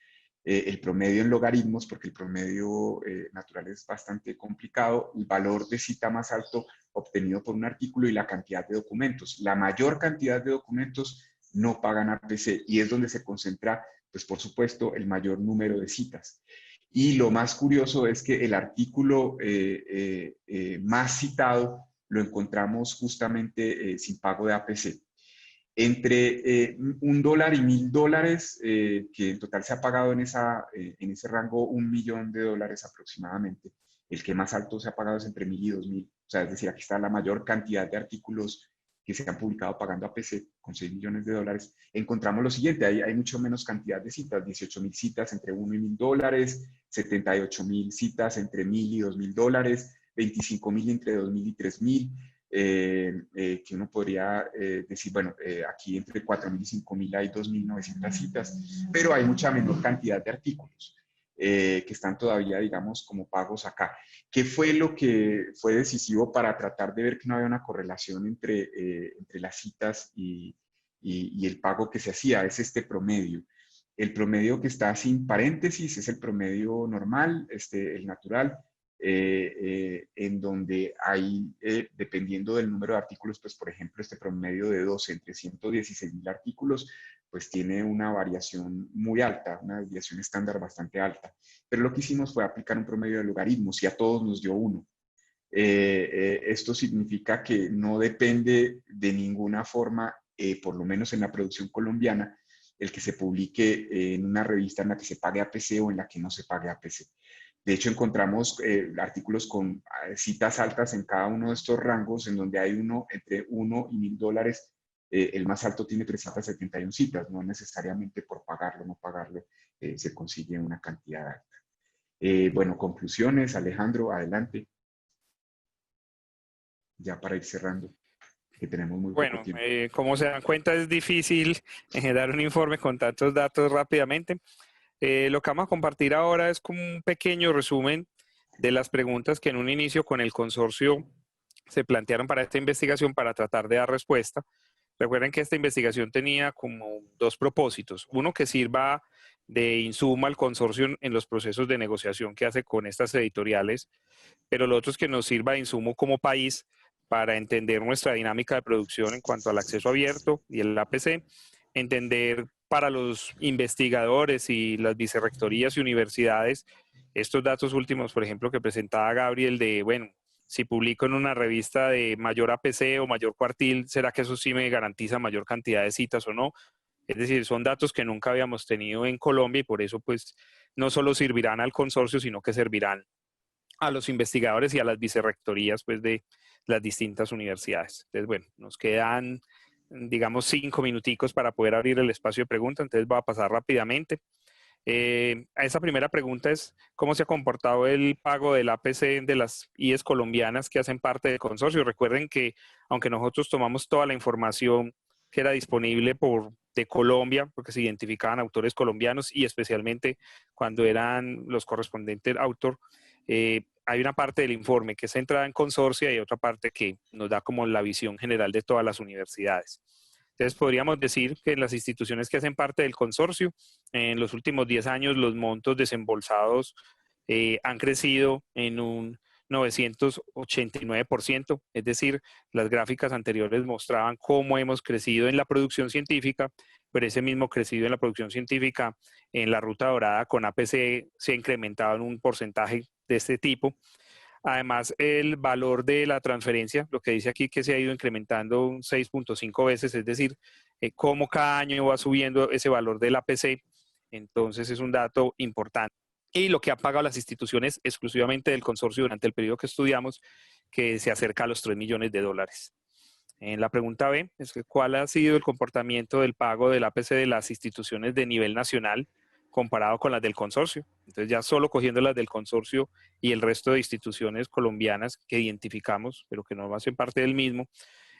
el promedio en logaritmos, porque el promedio natural es bastante complicado, el valor de cita más alto obtenido por un artículo y la cantidad de documentos. La mayor cantidad de documentos no pagan APC y es donde se concentra, pues por supuesto, el mayor número de citas. Y lo más curioso es que el artículo más citado lo encontramos justamente sin pago de APC. Entre $1 y $1.000, que en total se ha pagado en ese rango $1 millón aproximadamente. El que más alto se ha pagado es entre 1.000 y 2.000. O sea, es decir, aquí está la mayor cantidad de artículos que se han publicado pagando APC con $6 millones. Encontramos lo siguiente, hay mucho menos cantidad de citas, 18.000 citas entre $1 y $1.000, 78.000 citas entre $1.000 y $2.000, 25.000 entre 2.000 y 3.000, que uno podría decir, bueno, aquí entre 4.000 y 5.000 hay 2.900 citas, pero hay mucha menor cantidad de artículos que están todavía, digamos, como pagos acá. ¿Qué fue lo que fue decisivo para tratar de ver que no había una correlación entre las citas y el pago que se hacía? Es este promedio. El promedio que está sin paréntesis es el promedio normal, el natural, en donde hay, dependiendo del número de artículos, pues por ejemplo, este promedio de 12 entre 116.000 artículos, pues tiene una variación muy alta, una desviación estándar bastante alta. Pero lo que hicimos fue aplicar un promedio de logaritmos y a todos nos dio 1. Esto significa que no depende de ninguna forma, por lo menos en la producción colombiana, el que se publique en una revista en la que se pague APC o en la que no se pague APC. De hecho, encontramos artículos con citas altas en cada uno de estos rangos, en donde hay uno entre $1 y $1.000. El más alto tiene 371 citas, no necesariamente por pagarlo o no pagarlo se consigue una cantidad alta. Bueno, conclusiones, Alejandro, adelante. Ya para ir cerrando, que tenemos muy poco tiempo. Como se dan cuenta, es difícil dar un informe con tantos datos rápidamente. Lo que vamos a compartir ahora es como un pequeño resumen de las preguntas que en un inicio con el consorcio se plantearon para esta investigación para tratar de dar respuesta. Recuerden que esta investigación tenía como dos propósitos. Uno, que sirva de insumo al consorcio en los procesos de negociación que hace con estas editoriales, pero lo otro es que nos sirva de insumo como país para entender nuestra dinámica de producción en cuanto al acceso abierto y el APC, entender para los investigadores y las vicerrectorías y universidades estos datos últimos, por ejemplo, que presentaba Gabriel de, bueno, si publico en una revista de mayor APC o mayor cuartil, ¿será que eso sí me garantiza mayor cantidad de citas o no? Es decir, son datos que nunca habíamos tenido en Colombia y por eso pues no solo servirán al consorcio, sino que servirán a los investigadores y a las vicerrectorías pues, de las distintas universidades. Entonces, bueno, nos quedan, digamos, 5 minuticos para poder abrir el espacio de preguntas, entonces voy a pasar rápidamente. A esa primera pregunta es, ¿cómo se ha comportado el pago del APC de las IES colombianas que hacen parte del consorcio? Recuerden que, aunque nosotros tomamos toda la información que era disponible de Colombia, porque se identificaban autores colombianos y especialmente cuando eran los correspondientes autor, hay una parte del informe que es centrada en consorcio y hay otra parte que nos da como la visión general de todas las universidades. Entonces podríamos decir que en las instituciones que hacen parte del consorcio, en los últimos 10 años los montos desembolsados han crecido en un 989%, es decir, las gráficas anteriores mostraban cómo hemos crecido en la producción científica, pero ese mismo crecido en la producción científica en la ruta dorada con APC se ha incrementado en un porcentaje de este tipo. Además, el valor de la transferencia, lo que dice aquí que se ha ido incrementando un 6.5 veces, es decir, cómo cada año va subiendo ese valor del APC, entonces es un dato importante. Y lo que han pagado las instituciones exclusivamente del consorcio durante el periodo que estudiamos, que se acerca a los 3 millones de dólares. En la pregunta B, es que ¿cuál ha sido el comportamiento del pago del APC de las instituciones de nivel nacional comparado con las del consorcio? Entonces ya solo cogiendo las del consorcio y el resto de instituciones colombianas que identificamos, pero que no hacen parte del mismo,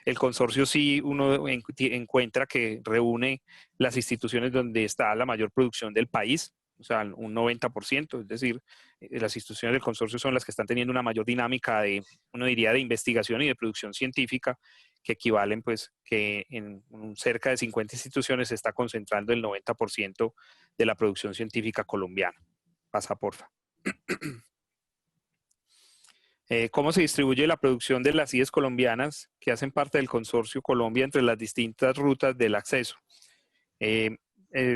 el consorcio sí uno encuentra que reúne las instituciones donde está la mayor producción del país, o sea, un 90%, es decir, las instituciones del consorcio son las que están teniendo una mayor dinámica de, uno diría, de investigación y de producción científica, que equivalen pues que en cerca de 50 instituciones se está concentrando el 90% de la producción científica colombiana. Pasa, porfa. ¿Cómo se distribuye la producción de las IES colombianas que hacen parte del consorcio Colombia entre las distintas rutas del acceso?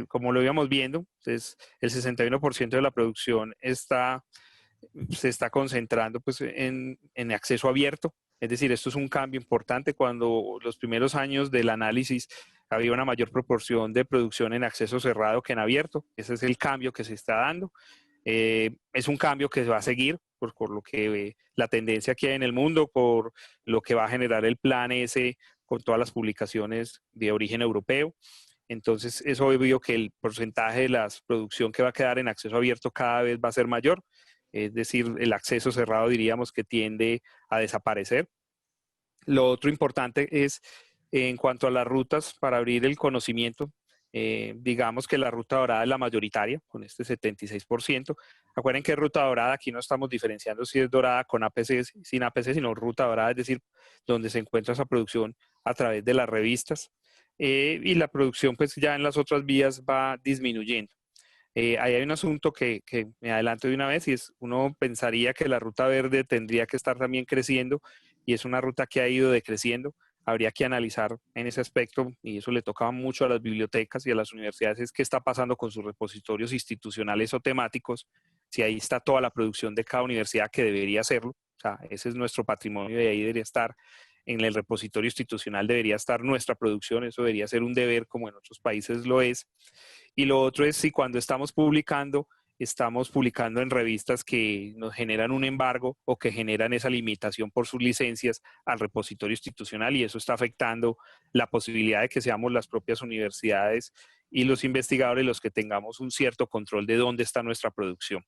Como lo íbamos viendo, entonces el 61% de la producción se está concentrando pues, en acceso abierto. Es decir, esto es un cambio importante. Cuando los primeros años del análisis había una mayor proporción de producción en acceso cerrado que en abierto. Ese es el cambio que se está dando. Es un cambio que va a seguir por lo que la tendencia que hay en el mundo, por lo que va a generar el plan ese con todas las publicaciones de origen europeo. Entonces es obvio que el porcentaje de la producción que va a quedar en acceso abierto cada vez va a ser mayor. Es decir, el acceso cerrado diríamos que tiende a desaparecer. Lo otro importante es en cuanto a las rutas para abrir el conocimiento, digamos que la ruta dorada es la mayoritaria, con este 76%. Acuérdense que ruta dorada, aquí no estamos diferenciando si es dorada con APC, sin APC, sino ruta dorada, es decir, donde se encuentra esa producción a través de las revistas. Y la producción pues ya en las otras vías va disminuyendo. Ahí hay un asunto que me adelanto de una vez y es, uno pensaría que la ruta verde tendría que estar también creciendo y es una ruta que ha ido decreciendo. Habría que analizar en ese aspecto, y eso le tocaba mucho a las bibliotecas y a las universidades, es qué está pasando con sus repositorios institucionales o temáticos, si ahí está toda la producción de cada universidad que debería hacerlo. O sea, ese es nuestro patrimonio y ahí debería estar, en el repositorio institucional debería estar nuestra producción, eso debería ser un deber como en otros países lo es. Y lo otro es si cuando estamos publicando en revistas que nos generan un embargo o que generan esa limitación por sus licencias al repositorio institucional y eso está afectando la posibilidad de que seamos las propias universidades y los investigadores los que tengamos un cierto control de dónde está nuestra producción.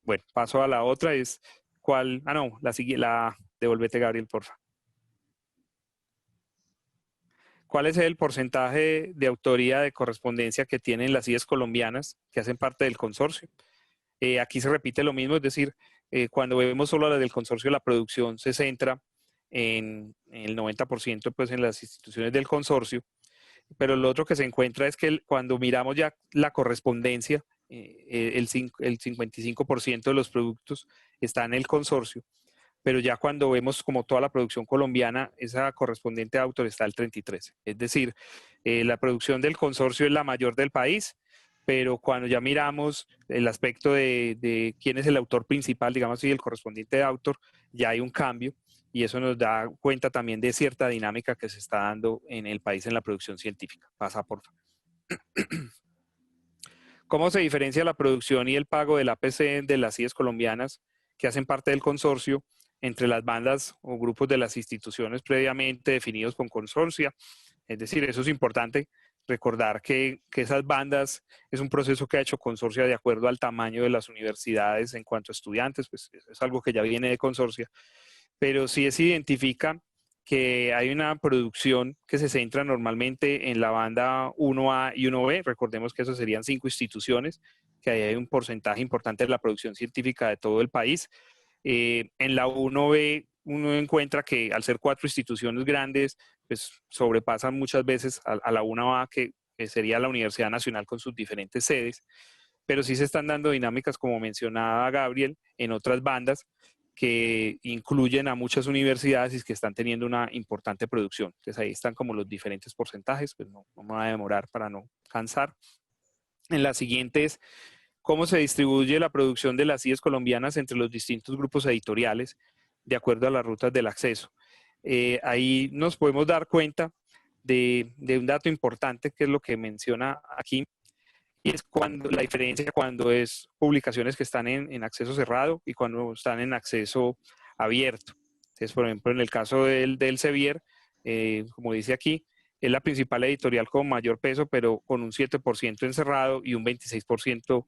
Bueno, paso a la otra, es cuál, no, la siguiente, devuélvete Gabriel, porfa. ¿Cuál es el porcentaje de autoría de correspondencia que tienen las IES colombianas que hacen parte del consorcio? Aquí se repite lo mismo, es decir, cuando vemos solo la del consorcio, la producción se centra en el 90% pues, en las instituciones del consorcio, pero lo otro que se encuentra es que cuando miramos ya la correspondencia, el 55% de los productos está en el consorcio, pero ya cuando vemos como toda la producción colombiana, esa correspondiente a autor está al 33%. Es decir, la producción del consorcio es la mayor del país, pero cuando ya miramos el aspecto de quién es el autor principal, digamos así, el correspondiente de autor, ya hay un cambio y eso nos da cuenta también de cierta dinámica que se está dando en el país en la producción científica. Pasa, por favor. ¿Cómo se diferencia la producción y el pago del APC de las IES colombianas que hacen parte del consorcio entre las bandas o grupos de las instituciones previamente definidos con consorcia? Es decir, eso es importante, recordar que esas bandas es un proceso que ha hecho consorcia de acuerdo al tamaño de las universidades en cuanto a estudiantes, pues es algo que ya viene de consorcia, pero sí se identifica que hay una producción que se centra normalmente en la banda 1A y 1B, recordemos que eso serían 5 instituciones, que ahí hay un porcentaje importante de la producción científica de todo el país. En la 1B uno encuentra que al ser 4 instituciones grandes, pues sobrepasan muchas veces a la 1A que sería la Universidad Nacional con sus diferentes sedes. pero sí se están dando dinámicas, como mencionaba Gabriel, en otras bandas que incluyen a muchas universidades y que están teniendo una importante producción. Entonces ahí están como los diferentes porcentajes, pues no me voy a demorar para no cansar. En la siguiente es cómo se distribuye la producción de las CIEs colombianas entre los distintos grupos editoriales de acuerdo a las rutas del acceso. Ahí nos podemos dar cuenta de un dato importante, que es lo que menciona aquí, y es la diferencia cuando es publicaciones que están en acceso cerrado y cuando están en acceso abierto. Entonces, por ejemplo, en el caso del Sevier, como dice aquí, es la principal editorial con mayor peso, pero con un 7% en cerrado y un 26%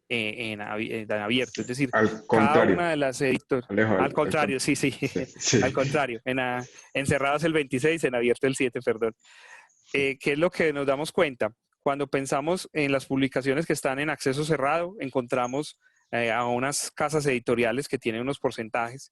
en abierto. Es decir, Al cada contrario, una de las editoriales, Alejo, al contrario, sí, sí, sí. al contrario, en cerrado es el 26, en abierto el 7, perdón. ¿Qué es lo que nos damos cuenta? Cuando pensamos en las publicaciones que están en acceso cerrado, encontramos a unas casas editoriales que tienen unos porcentajes.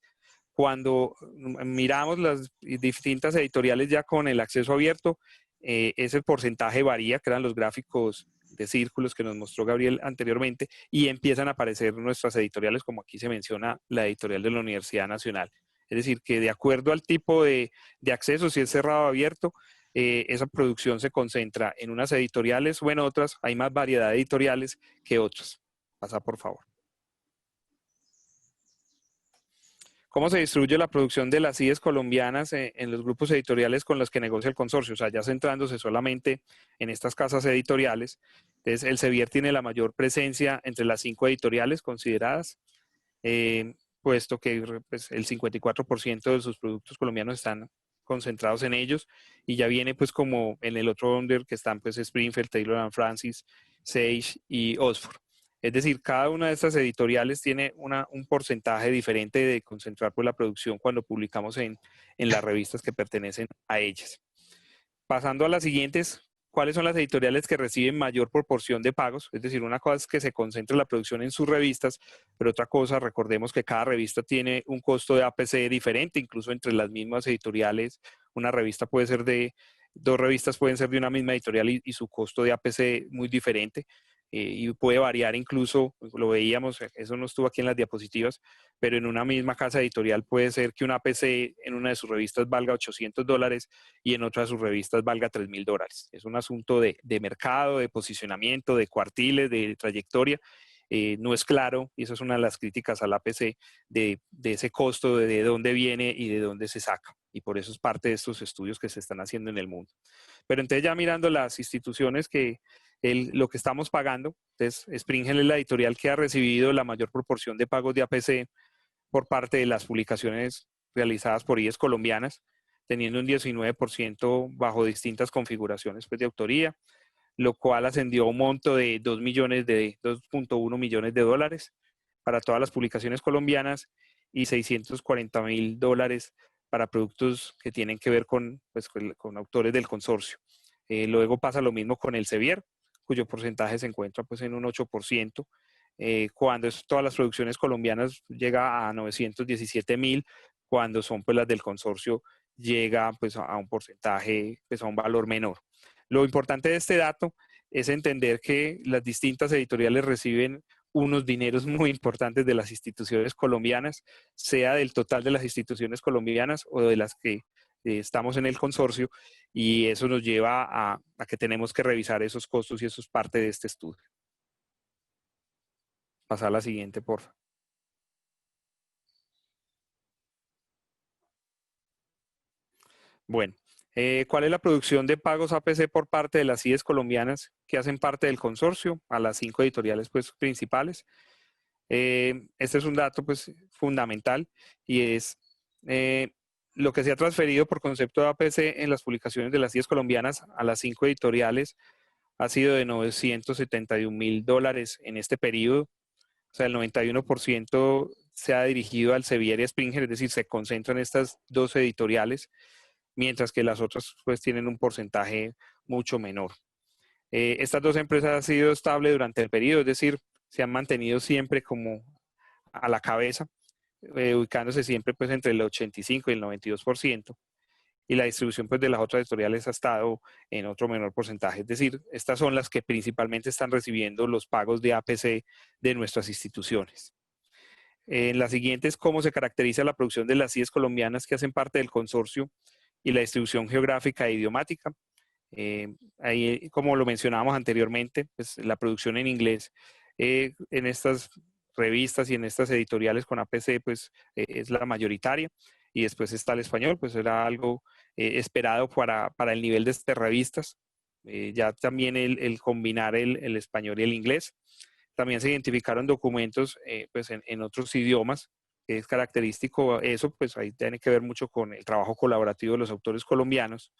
Cuando miramos las distintas editoriales ya con el acceso abierto, ese porcentaje varía, que eran los gráficos de círculos que nos mostró Gabriel anteriormente, y empiezan a aparecer nuestras editoriales, como aquí se menciona la editorial de la Universidad Nacional. Es decir, que de acuerdo al tipo de acceso, si es cerrado o abierto, esa producción se concentra en unas editoriales o en otras. Hay más variedad de editoriales que otras. Pasa, por favor. ¿Cómo se distribuye la producción de las CIEs colombianas en los grupos editoriales con los que negocia el consorcio? O sea, ya centrándose solamente en estas casas editoriales. Entonces, el Sevier tiene la mayor presencia entre las 5 editoriales consideradas, puesto que pues, el 54% de sus productos colombianos están concentrados en ellos, y ya viene pues como en el otro under que están pues Springfield, Taylor & Francis, Sage y Oxford. Es decir, cada una de estas editoriales tiene un porcentaje diferente de concentrar pues, la producción cuando publicamos en las revistas que pertenecen a ellas. Pasando a las siguientes, ¿cuáles son las editoriales que reciben mayor proporción de pagos? Es decir, una cosa es que se concentre la producción en sus revistas, pero otra cosa, recordemos que cada revista tiene un costo de APC diferente, incluso entre las mismas editoriales. Una revista puede ser dos revistas pueden ser de una misma editorial y su costo de APC muy diferente. Y puede variar incluso, lo veíamos, eso no estuvo aquí en las diapositivas, pero en una misma casa editorial puede ser que una APC en una de sus revistas valga $800 y en otra de sus revistas valga $3,000. Es un asunto de mercado, de posicionamiento, de cuartiles, de trayectoria. No es claro, y eso es una de las críticas al APC, de ese costo, de dónde viene y de dónde se saca. Y por eso es parte de estos estudios que se están haciendo en el mundo. Pero entonces ya mirando las instituciones lo que estamos pagando, entonces Springer es la editorial que ha recibido la mayor proporción de pagos de APC por parte de las publicaciones realizadas por IES colombianas, teniendo un 19% bajo distintas configuraciones pues, de autoría, lo cual ascendió a un monto de 2.1 millones de dólares para todas las publicaciones colombianas y $640,000 para productos que tienen que ver con autores del consorcio. Luego pasa lo mismo con el Sevier, cuyo porcentaje se encuentra pues, en un 8%. Cuando todas las producciones colombianas llega a 917,000, cuando son pues, las del consorcio llega pues, a un porcentaje, pues, a un valor menor. Lo importante de este dato es entender que las distintas editoriales reciben unos dineros muy importantes de las instituciones colombianas, sea del total de las instituciones colombianas o de las que estamos en el consorcio, y eso nos lleva a que tenemos que revisar esos costos y eso es parte de este estudio. Pasar a la siguiente, por favor. Bueno, ¿cuál es la producción de pagos APC por parte de las CIEs colombianas que hacen parte del consorcio? A las 5 editoriales pues, principales. Este es un dato pues, fundamental y es lo que se ha transferido por concepto de APC en las publicaciones de las CIEs colombianas a las 5 editoriales ha sido de $971,000 en este periodo. O sea, el 91% se ha dirigido al Sevier y Springer, es decir, se concentran en estas 2 editoriales, mientras que las otras pues tienen un porcentaje mucho menor. Estas 2 empresas han sido estables durante el periodo, es decir, se han mantenido siempre como a la cabeza, ubicándose siempre pues entre el 85 y el 92%. y la distribución pues, de las otras editoriales ha estado en otro menor porcentaje. Es decir, estas son las que principalmente están recibiendo los pagos de APC de nuestras instituciones. En la siguiente es cómo se caracteriza la producción de las CIES colombianas que hacen parte del consorcio y la distribución geográfica e idiomática. Ahí, como lo mencionábamos anteriormente, pues la producción en inglés en estas revistas y en estas editoriales con APC pues es la mayoritaria, y después está el español, pues era algo esperado para el nivel de estas revistas. Ya también el combinar el español y el inglés. También se identificaron documentos pues en otros idiomas, que es característico eso, pues ahí tiene que ver mucho con el trabajo colaborativo de los autores colombianos.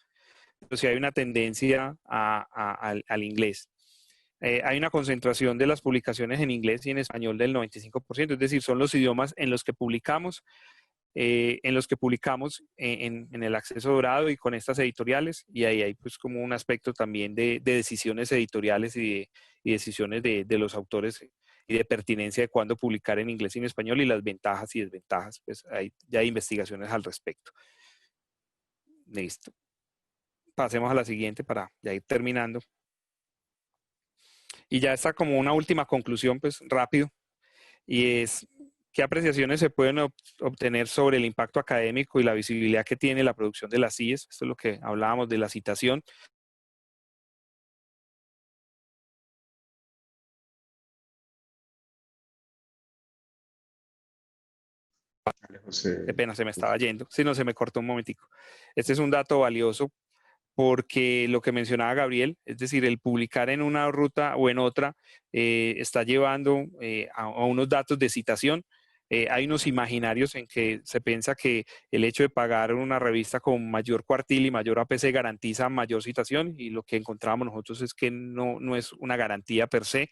Pero sí hay una tendencia al inglés. Hay una concentración de las publicaciones en inglés y en español del 95%, es decir, son los idiomas en los que publicamos en el acceso dorado y con estas editoriales, y ahí hay pues como un aspecto también de decisiones editoriales y decisiones de los autores y de pertinencia de cuándo publicar en inglés y en español, y las ventajas y desventajas, pues ya hay investigaciones al respecto. Listo. Pasemos a la siguiente para ya ir terminando. Y ya está como una última conclusión, pues rápido, y es qué apreciaciones se pueden obtener sobre el impacto académico y la visibilidad que tiene la producción de las CIES. Esto es lo que hablábamos de la citación. Qué pena, se me estaba yendo. Si no, se me cortó un momentico. Este es un dato valioso porque lo que mencionaba Gabriel, es decir, el publicar en una ruta o en otra, está llevando a unos datos de citación. Hay unos imaginarios en que se piensa que el hecho de pagar una revista con mayor cuartil y mayor APC garantiza mayor citación, y lo que encontramos nosotros es que no es una garantía per se,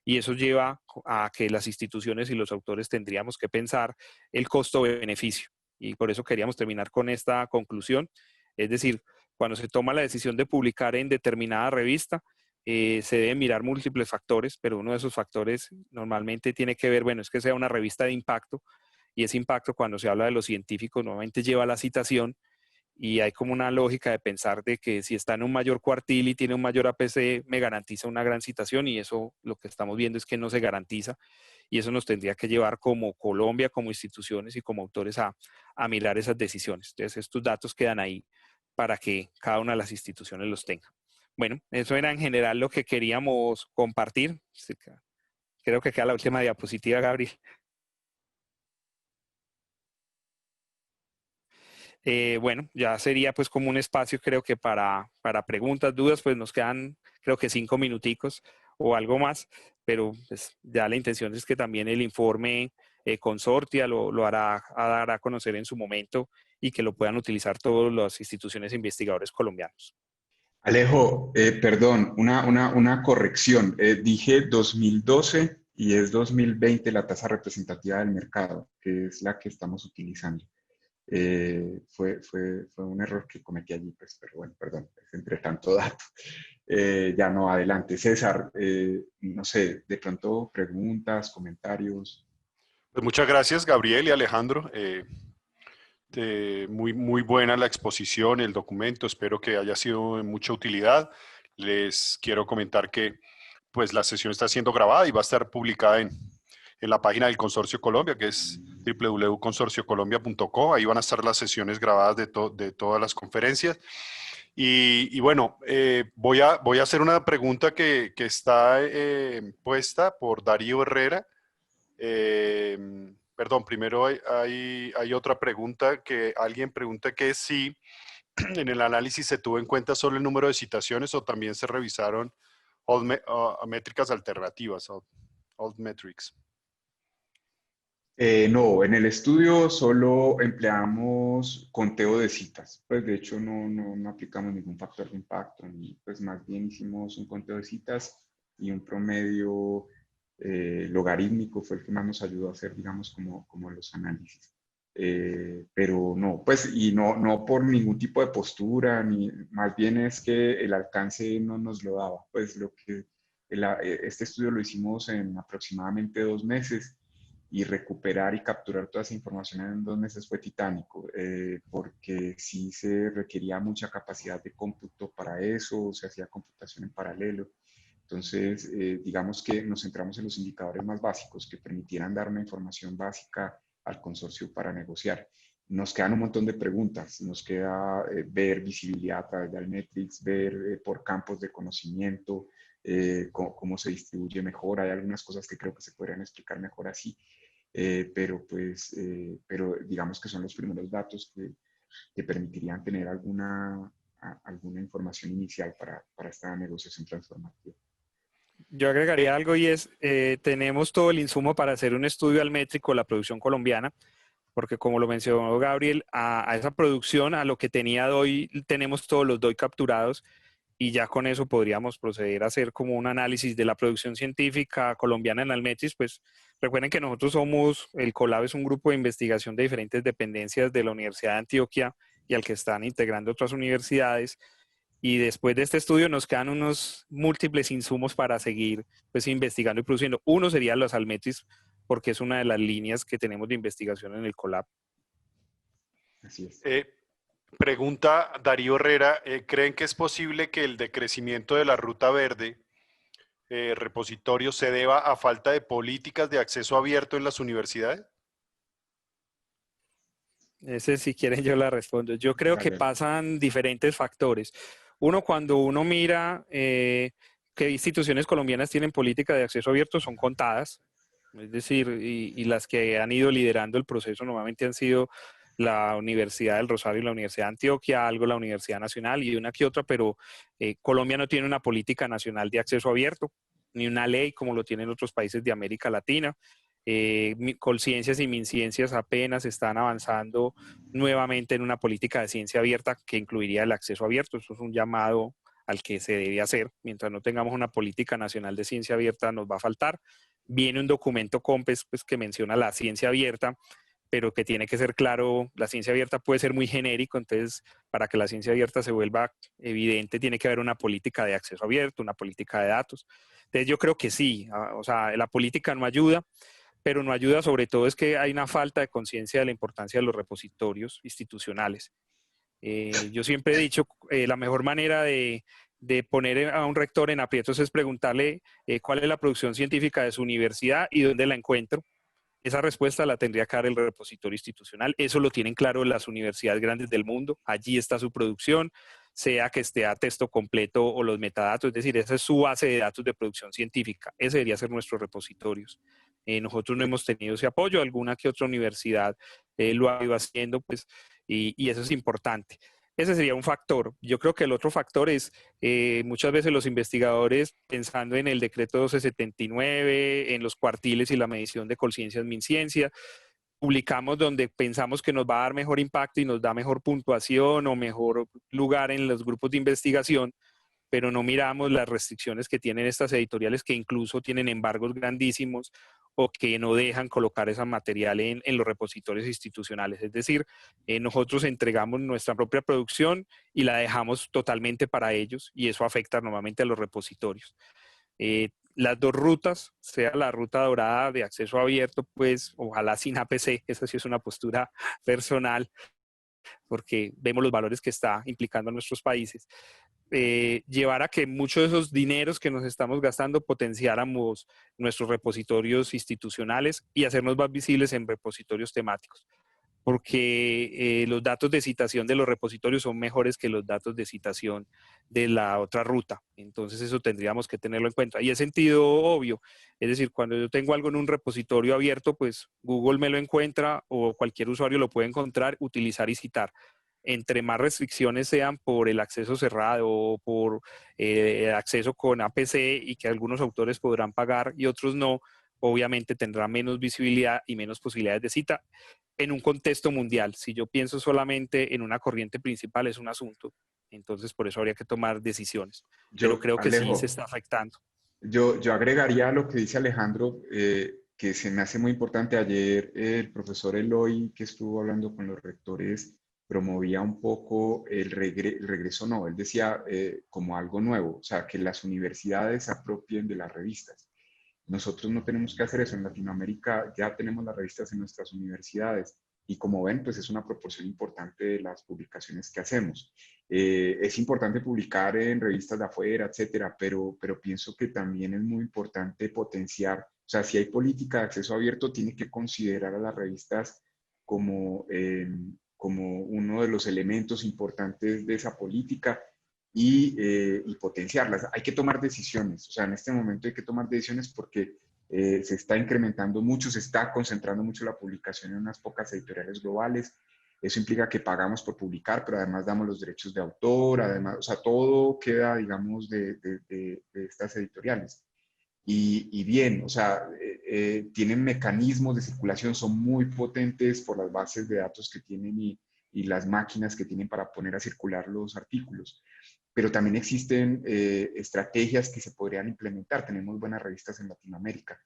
y eso lleva a que las instituciones y los autores tendríamos que pensar el costo-beneficio. Y por eso queríamos terminar con esta conclusión. Es decir, cuando se toma la decisión de publicar en determinada revista, se deben mirar múltiples factores, pero uno de esos factores normalmente tiene que ver, bueno, es que sea una revista de impacto, y ese impacto, cuando se habla de los científicos, normalmente lleva a la citación, y hay como una lógica de pensar de que si está en un mayor cuartil y tiene un mayor APC, me garantiza una gran citación, y eso lo que estamos viendo es que no se garantiza, y eso nos tendría que llevar como Colombia, como instituciones y como autores a mirar esas decisiones. Entonces, estos datos quedan ahí para que cada una de las instituciones los tenga. Bueno, eso era en general lo que queríamos compartir. Creo que queda la última diapositiva, Gabriel. Bueno, ya sería pues como un espacio, creo que para preguntas, dudas, pues nos quedan creo que 5 minuticos o algo más, pero pues ya la intención es que también el informe Consortia lo hará a conocer en su momento, y que lo puedan utilizar todas las instituciones e investigadores colombianos. Alejo, perdón, una corrección. Dije 2012 y es 2020 la tasa representativa del mercado, que es la que estamos utilizando. Fue un error que cometí allí, pues, pero bueno, perdón, entre tanto dato. Ya no, adelante. César, no sé, de pronto preguntas, comentarios. Pues muchas gracias, Gabriel y Alejandro. Muy buena la exposición, el documento. Espero que haya sido de mucha utilidad. Les quiero comentar que pues la sesión está siendo grabada y va a estar publicada en la página del Consorcio Colombia, que es www.consorciocolombia.co. Ahí van a estar las sesiones grabadas de todas las conferencias. Y bueno, voy a hacer una pregunta que está puesta por Darío Herrera. Perdón, primero hay otra pregunta que alguien pregunta, que si en el análisis se tuvo en cuenta solo el número de citaciones o también se revisaron métricas alternativas, alt metrics. No, en el estudio solo empleamos conteo de citas. Pues de hecho no aplicamos ningún factor de impacto, ni, pues más bien hicimos un conteo de citas y un promedio logarítmico fue el que más nos ayudó a hacer, digamos, como los análisis. Pero no, pues, y no por ningún tipo de postura, ni más bien es que el alcance no nos lo daba. Pues este estudio lo hicimos en aproximadamente 2 meses, y recuperar y capturar toda esa información en 2 meses fue titánico, porque sí se requería mucha capacidad de cómputo para eso, se hacía computación en paralelo. Entonces, digamos que nos centramos en los indicadores más básicos que permitieran dar una información básica al consorcio para negociar. Nos quedan un montón de preguntas, nos queda ver visibilidad a través de Almetrics, ver por campos de conocimiento, cómo se distribuye mejor. Hay algunas cosas que creo que se podrían explicar mejor así, pero digamos que son los primeros datos que permitirían tener alguna información inicial para esta negociación transformativa. Yo agregaría algo y es, tenemos todo el insumo para hacer un estudio almétrico de la producción colombiana, porque como lo mencionó Gabriel, a esa producción, a lo que tenía DOI, tenemos todos los DOI capturados y ya con eso podríamos proceder a hacer como un análisis de la producción científica colombiana en Almetrics. Pues recuerden que nosotros somos, el COLAB es un grupo de investigación de diferentes dependencias de la Universidad de Antioquia y al que están integrando otras universidades. Y después de este estudio nos quedan unos múltiples insumos para seguir pues, investigando y produciendo. Uno sería los Almetrics, porque es una de las líneas que tenemos de investigación en el COLAB. Así es. Pregunta Darío Herrera, ¿creen que es posible que el decrecimiento de la ruta verde repositorio se deba a falta de políticas de acceso abierto en las universidades? Ese, si quieren, yo la respondo. Yo creo que Dale. pasan diferentes factores. Uno, cuando uno mira qué instituciones colombianas tienen política de acceso abierto, son contadas. Es decir, y las que han ido liderando el proceso normalmente han sido la Universidad del Rosario y la Universidad de Antioquia, algo la Universidad Nacional y una que otra, pero Colombia no tiene una política nacional de acceso abierto, ni una ley como lo tienen otros países de América Latina. Colciencias y Minciencias apenas están avanzando nuevamente en una política de ciencia abierta que incluiría el acceso abierto. Eso es un llamado al que se debe hacer. Mientras no tengamos una política nacional de ciencia abierta, nos va a faltar. Viene un documento COMPES pues, que menciona la ciencia abierta, pero que tiene que ser claro, la ciencia abierta puede ser muy genérico, entonces para que la ciencia abierta se vuelva evidente tiene que haber una política de acceso abierto, una política de datos. Entonces yo creo que sí, o sea, la política no ayuda, pero no ayuda sobre todo es que hay una falta de conciencia de la importancia de los repositorios institucionales. Yo siempre he dicho, la mejor manera de poner a un rector en aprietos es preguntarle cuál es la producción científica de su universidad y dónde la encuentro. Esa respuesta la tendría que dar el repositorio institucional. Eso lo tienen claro las universidades grandes del mundo. Allí está su producción, sea que esté a texto completo o los metadatos. Es decir, esa es su base de datos de producción científica. Ese debería ser nuestros repositorios. Nosotros no hemos tenido ese apoyo. Alguna que otra universidad lo ha ido haciendo, pues, y eso es importante. Ese sería un factor. Yo creo que el otro factor es muchas veces los investigadores pensando en el decreto 1279, en los cuartiles y la medición de Colciencias Minciencia, publicamos donde pensamos que nos va a dar mejor impacto y nos da mejor puntuación o mejor lugar en los grupos de investigación, pero no miramos las restricciones que tienen estas editoriales que incluso tienen embargos grandísimos o que no dejan colocar ese material en los repositorios institucionales. Es decir, nosotros entregamos nuestra propia producción y la dejamos totalmente para ellos y eso afecta normalmente a los repositorios. Las dos rutas, sea la ruta dorada de acceso abierto, pues ojalá sin APC, esa sí es una postura personal, porque vemos los valores que está implicando a nuestros países. Llevar a que muchos de esos dineros que nos estamos gastando potenciáramos nuestros repositorios institucionales y hacernos más visibles en repositorios temáticos, porque los datos de citación de los repositorios son mejores que los datos de citación de la otra ruta. Entonces eso tendríamos que tenerlo en cuenta. Y es sentido obvio, es decir, cuando yo tengo algo en un repositorio abierto, pues Google me lo encuentra o cualquier usuario lo puede encontrar, utilizar y citar. Entre más restricciones sean por el acceso cerrado o por el acceso con APC y que algunos autores podrán pagar y otros no, obviamente tendrá menos visibilidad y menos posibilidades de cita en un contexto mundial. Si yo pienso solamente en una corriente principal es un asunto, entonces por eso habría que tomar decisiones. Pero creo que sí se Alejo, está afectando. yo agregaría a lo que dice Alejandro, que se me hace muy importante. Ayer el profesor Eloy, que estuvo hablando con los rectores, promovía un poco el regreso, no, él decía como algo nuevo, o sea, que las universidades se apropien de las revistas. Nosotros no tenemos que hacer eso. En Latinoamérica ya tenemos las revistas en nuestras universidades y como ven, pues es una proporción importante de las publicaciones que hacemos. Es importante publicar en revistas de afuera, etcétera, pero pienso que también es muy importante potenciar, o sea, si hay política de acceso abierto, tiene que considerar a las revistas como, como uno de los elementos importantes de esa política y potenciarlas. Hay que tomar decisiones, o sea, en este momento hay que tomar decisiones porque se está incrementando mucho, se está concentrando mucho la publicación en unas pocas editoriales globales. Eso implica que pagamos por publicar, pero además damos los derechos de autor, además, o sea, todo queda, digamos, de estas editoriales. Y bien, o sea, tienen mecanismos de circulación, son muy potentes por las bases de datos que tienen y las máquinas que tienen para poner a circular los artículos. Pero también existen estrategias que se podrían implementar. Tenemos buenas revistas en Latinoamérica.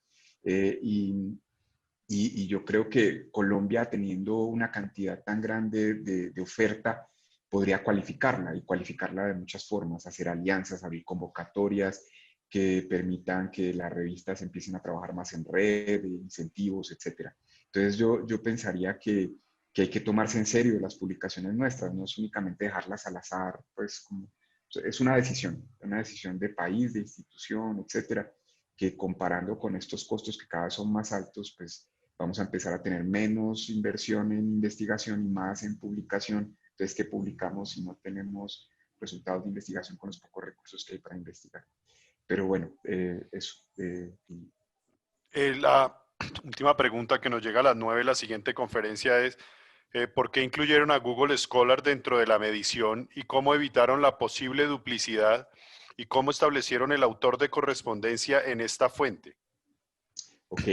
Y yo creo que Colombia, teniendo una cantidad tan grande de oferta, podría cualificarla y cualificarla de muchas formas, hacer alianzas, abrir convocatorias que permitan que las revistas empiecen a trabajar más en red, incentivos, etcétera. Entonces yo pensaría que hay que tomarse en serio las publicaciones nuestras, no es únicamente dejarlas al azar, pues como, es una decisión de país, de institución, etcétera, que comparando con estos costos que cada vez son más altos, pues vamos a empezar a tener menos inversión en investigación y más en publicación. Entonces, ¿qué publicamos si no tenemos resultados de investigación con los pocos recursos que hay para investigar? Pero bueno, eso. La última pregunta que nos llega a las 9, la siguiente conferencia es, ¿por qué incluyeron a Google Scholar dentro de la medición y cómo evitaron la posible duplicidad y cómo establecieron el autor de correspondencia en esta fuente? Ok.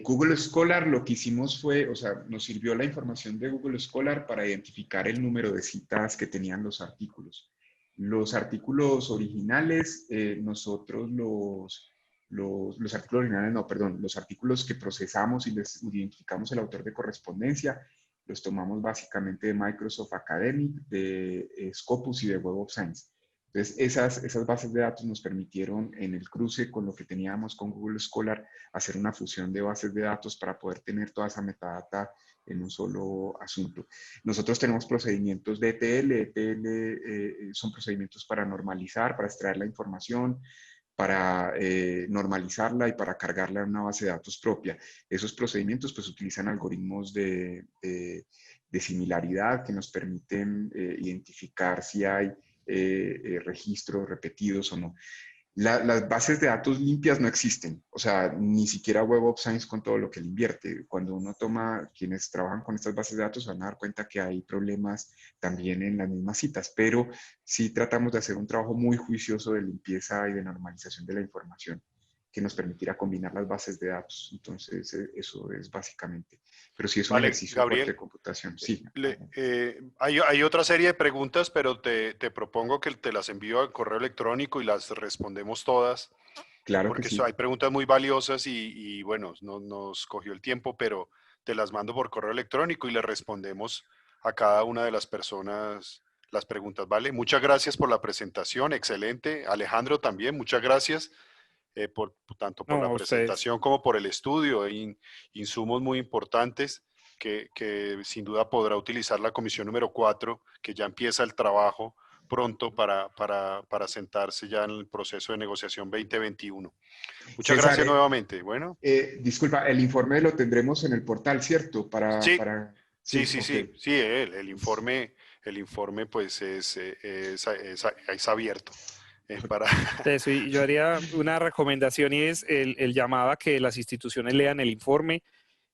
Google Scholar lo que hicimos fue, o sea, nos sirvió la información de Google Scholar para identificar el número de citas que tenían los artículos. Los artículos originales, nosotros los artículos originales, no, perdón, los artículos que procesamos y les identificamos el autor de correspondencia, los tomamos básicamente de Microsoft Academic, de Scopus y de Web of Science. Entonces, esas bases de datos nos permitieron, en el cruce con lo que teníamos con Google Scholar, hacer una fusión de bases de datos para poder tener toda esa metadata en un solo asunto. Nosotros tenemos procedimientos de ETL. ETL son procedimientos para normalizar, para extraer la información, para normalizarla y para cargarla en una base de datos propia. Esos procedimientos pues utilizan algoritmos de similaridad que nos permiten identificar si hay registros repetidos o no. Las bases de datos limpias no existen, o sea, ni siquiera Web of Science con todo lo que le invierte. Cuando uno toma, quienes trabajan con estas bases de datos van a dar cuenta que hay problemas también en las mismas citas, pero sí tratamos de hacer un trabajo muy juicioso de limpieza y de normalización de la información que nos permitirá combinar las bases de datos. Entonces, eso es básicamente. Pero sí es un Vale, ejercicio fuerte de Gabriel, computación. Sí. hay otra serie de preguntas, pero te propongo que te las envío al correo electrónico y las respondemos todas, Claro que porque sí. hay preguntas muy valiosas y bueno, no, nos cogió el tiempo, pero te las mando por correo electrónico y le respondemos a cada una de las personas las preguntas, ¿vale? Muchas gracias por la presentación, excelente. Alejandro también, muchas gracias. Tanto por No, la a ustedes. presentación como por el estudio, insumos muy importantes que sin duda podrá utilizar la comisión número 4, que ya empieza el trabajo pronto para sentarse ya en el proceso de negociación 2021. Muchas César, gracias nuevamente. Bueno, disculpa, el informe lo tendremos en el portal, ¿cierto? sí, sí, Sí, sí, ok. sí, sí, el informe pues es abierto para... Eso, y yo haría una recomendación y es el llamado a que las instituciones lean el informe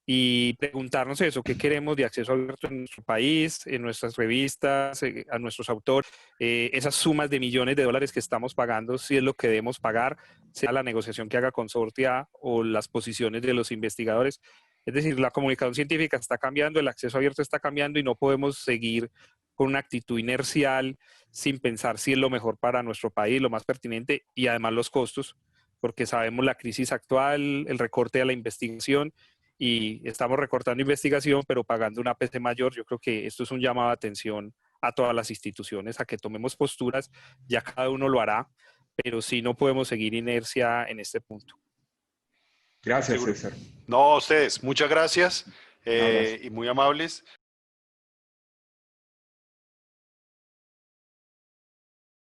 y preguntarnos eso, qué queremos de acceso abierto en nuestro país, en nuestras revistas, a nuestros autores, esas sumas de millones de dólares que estamos pagando, si es lo que debemos pagar, sea la negociación que haga Consortia o las posiciones de los investigadores. Es decir, la comunicación científica está cambiando, el acceso abierto está cambiando y no podemos seguir con una actitud inercial sin pensar si es lo mejor para nuestro país, lo más pertinente y además los costos, porque sabemos la crisis actual, el recorte a la investigación y estamos recortando investigación, pero pagando una APC mayor. Yo creo que esto es un llamado de atención a todas las instituciones, a que tomemos posturas, ya cada uno lo hará, pero sí no podemos seguir inercia en este punto. Gracias, Seguro. César. No, a ustedes, muchas gracias Un abrazo. y muy amables.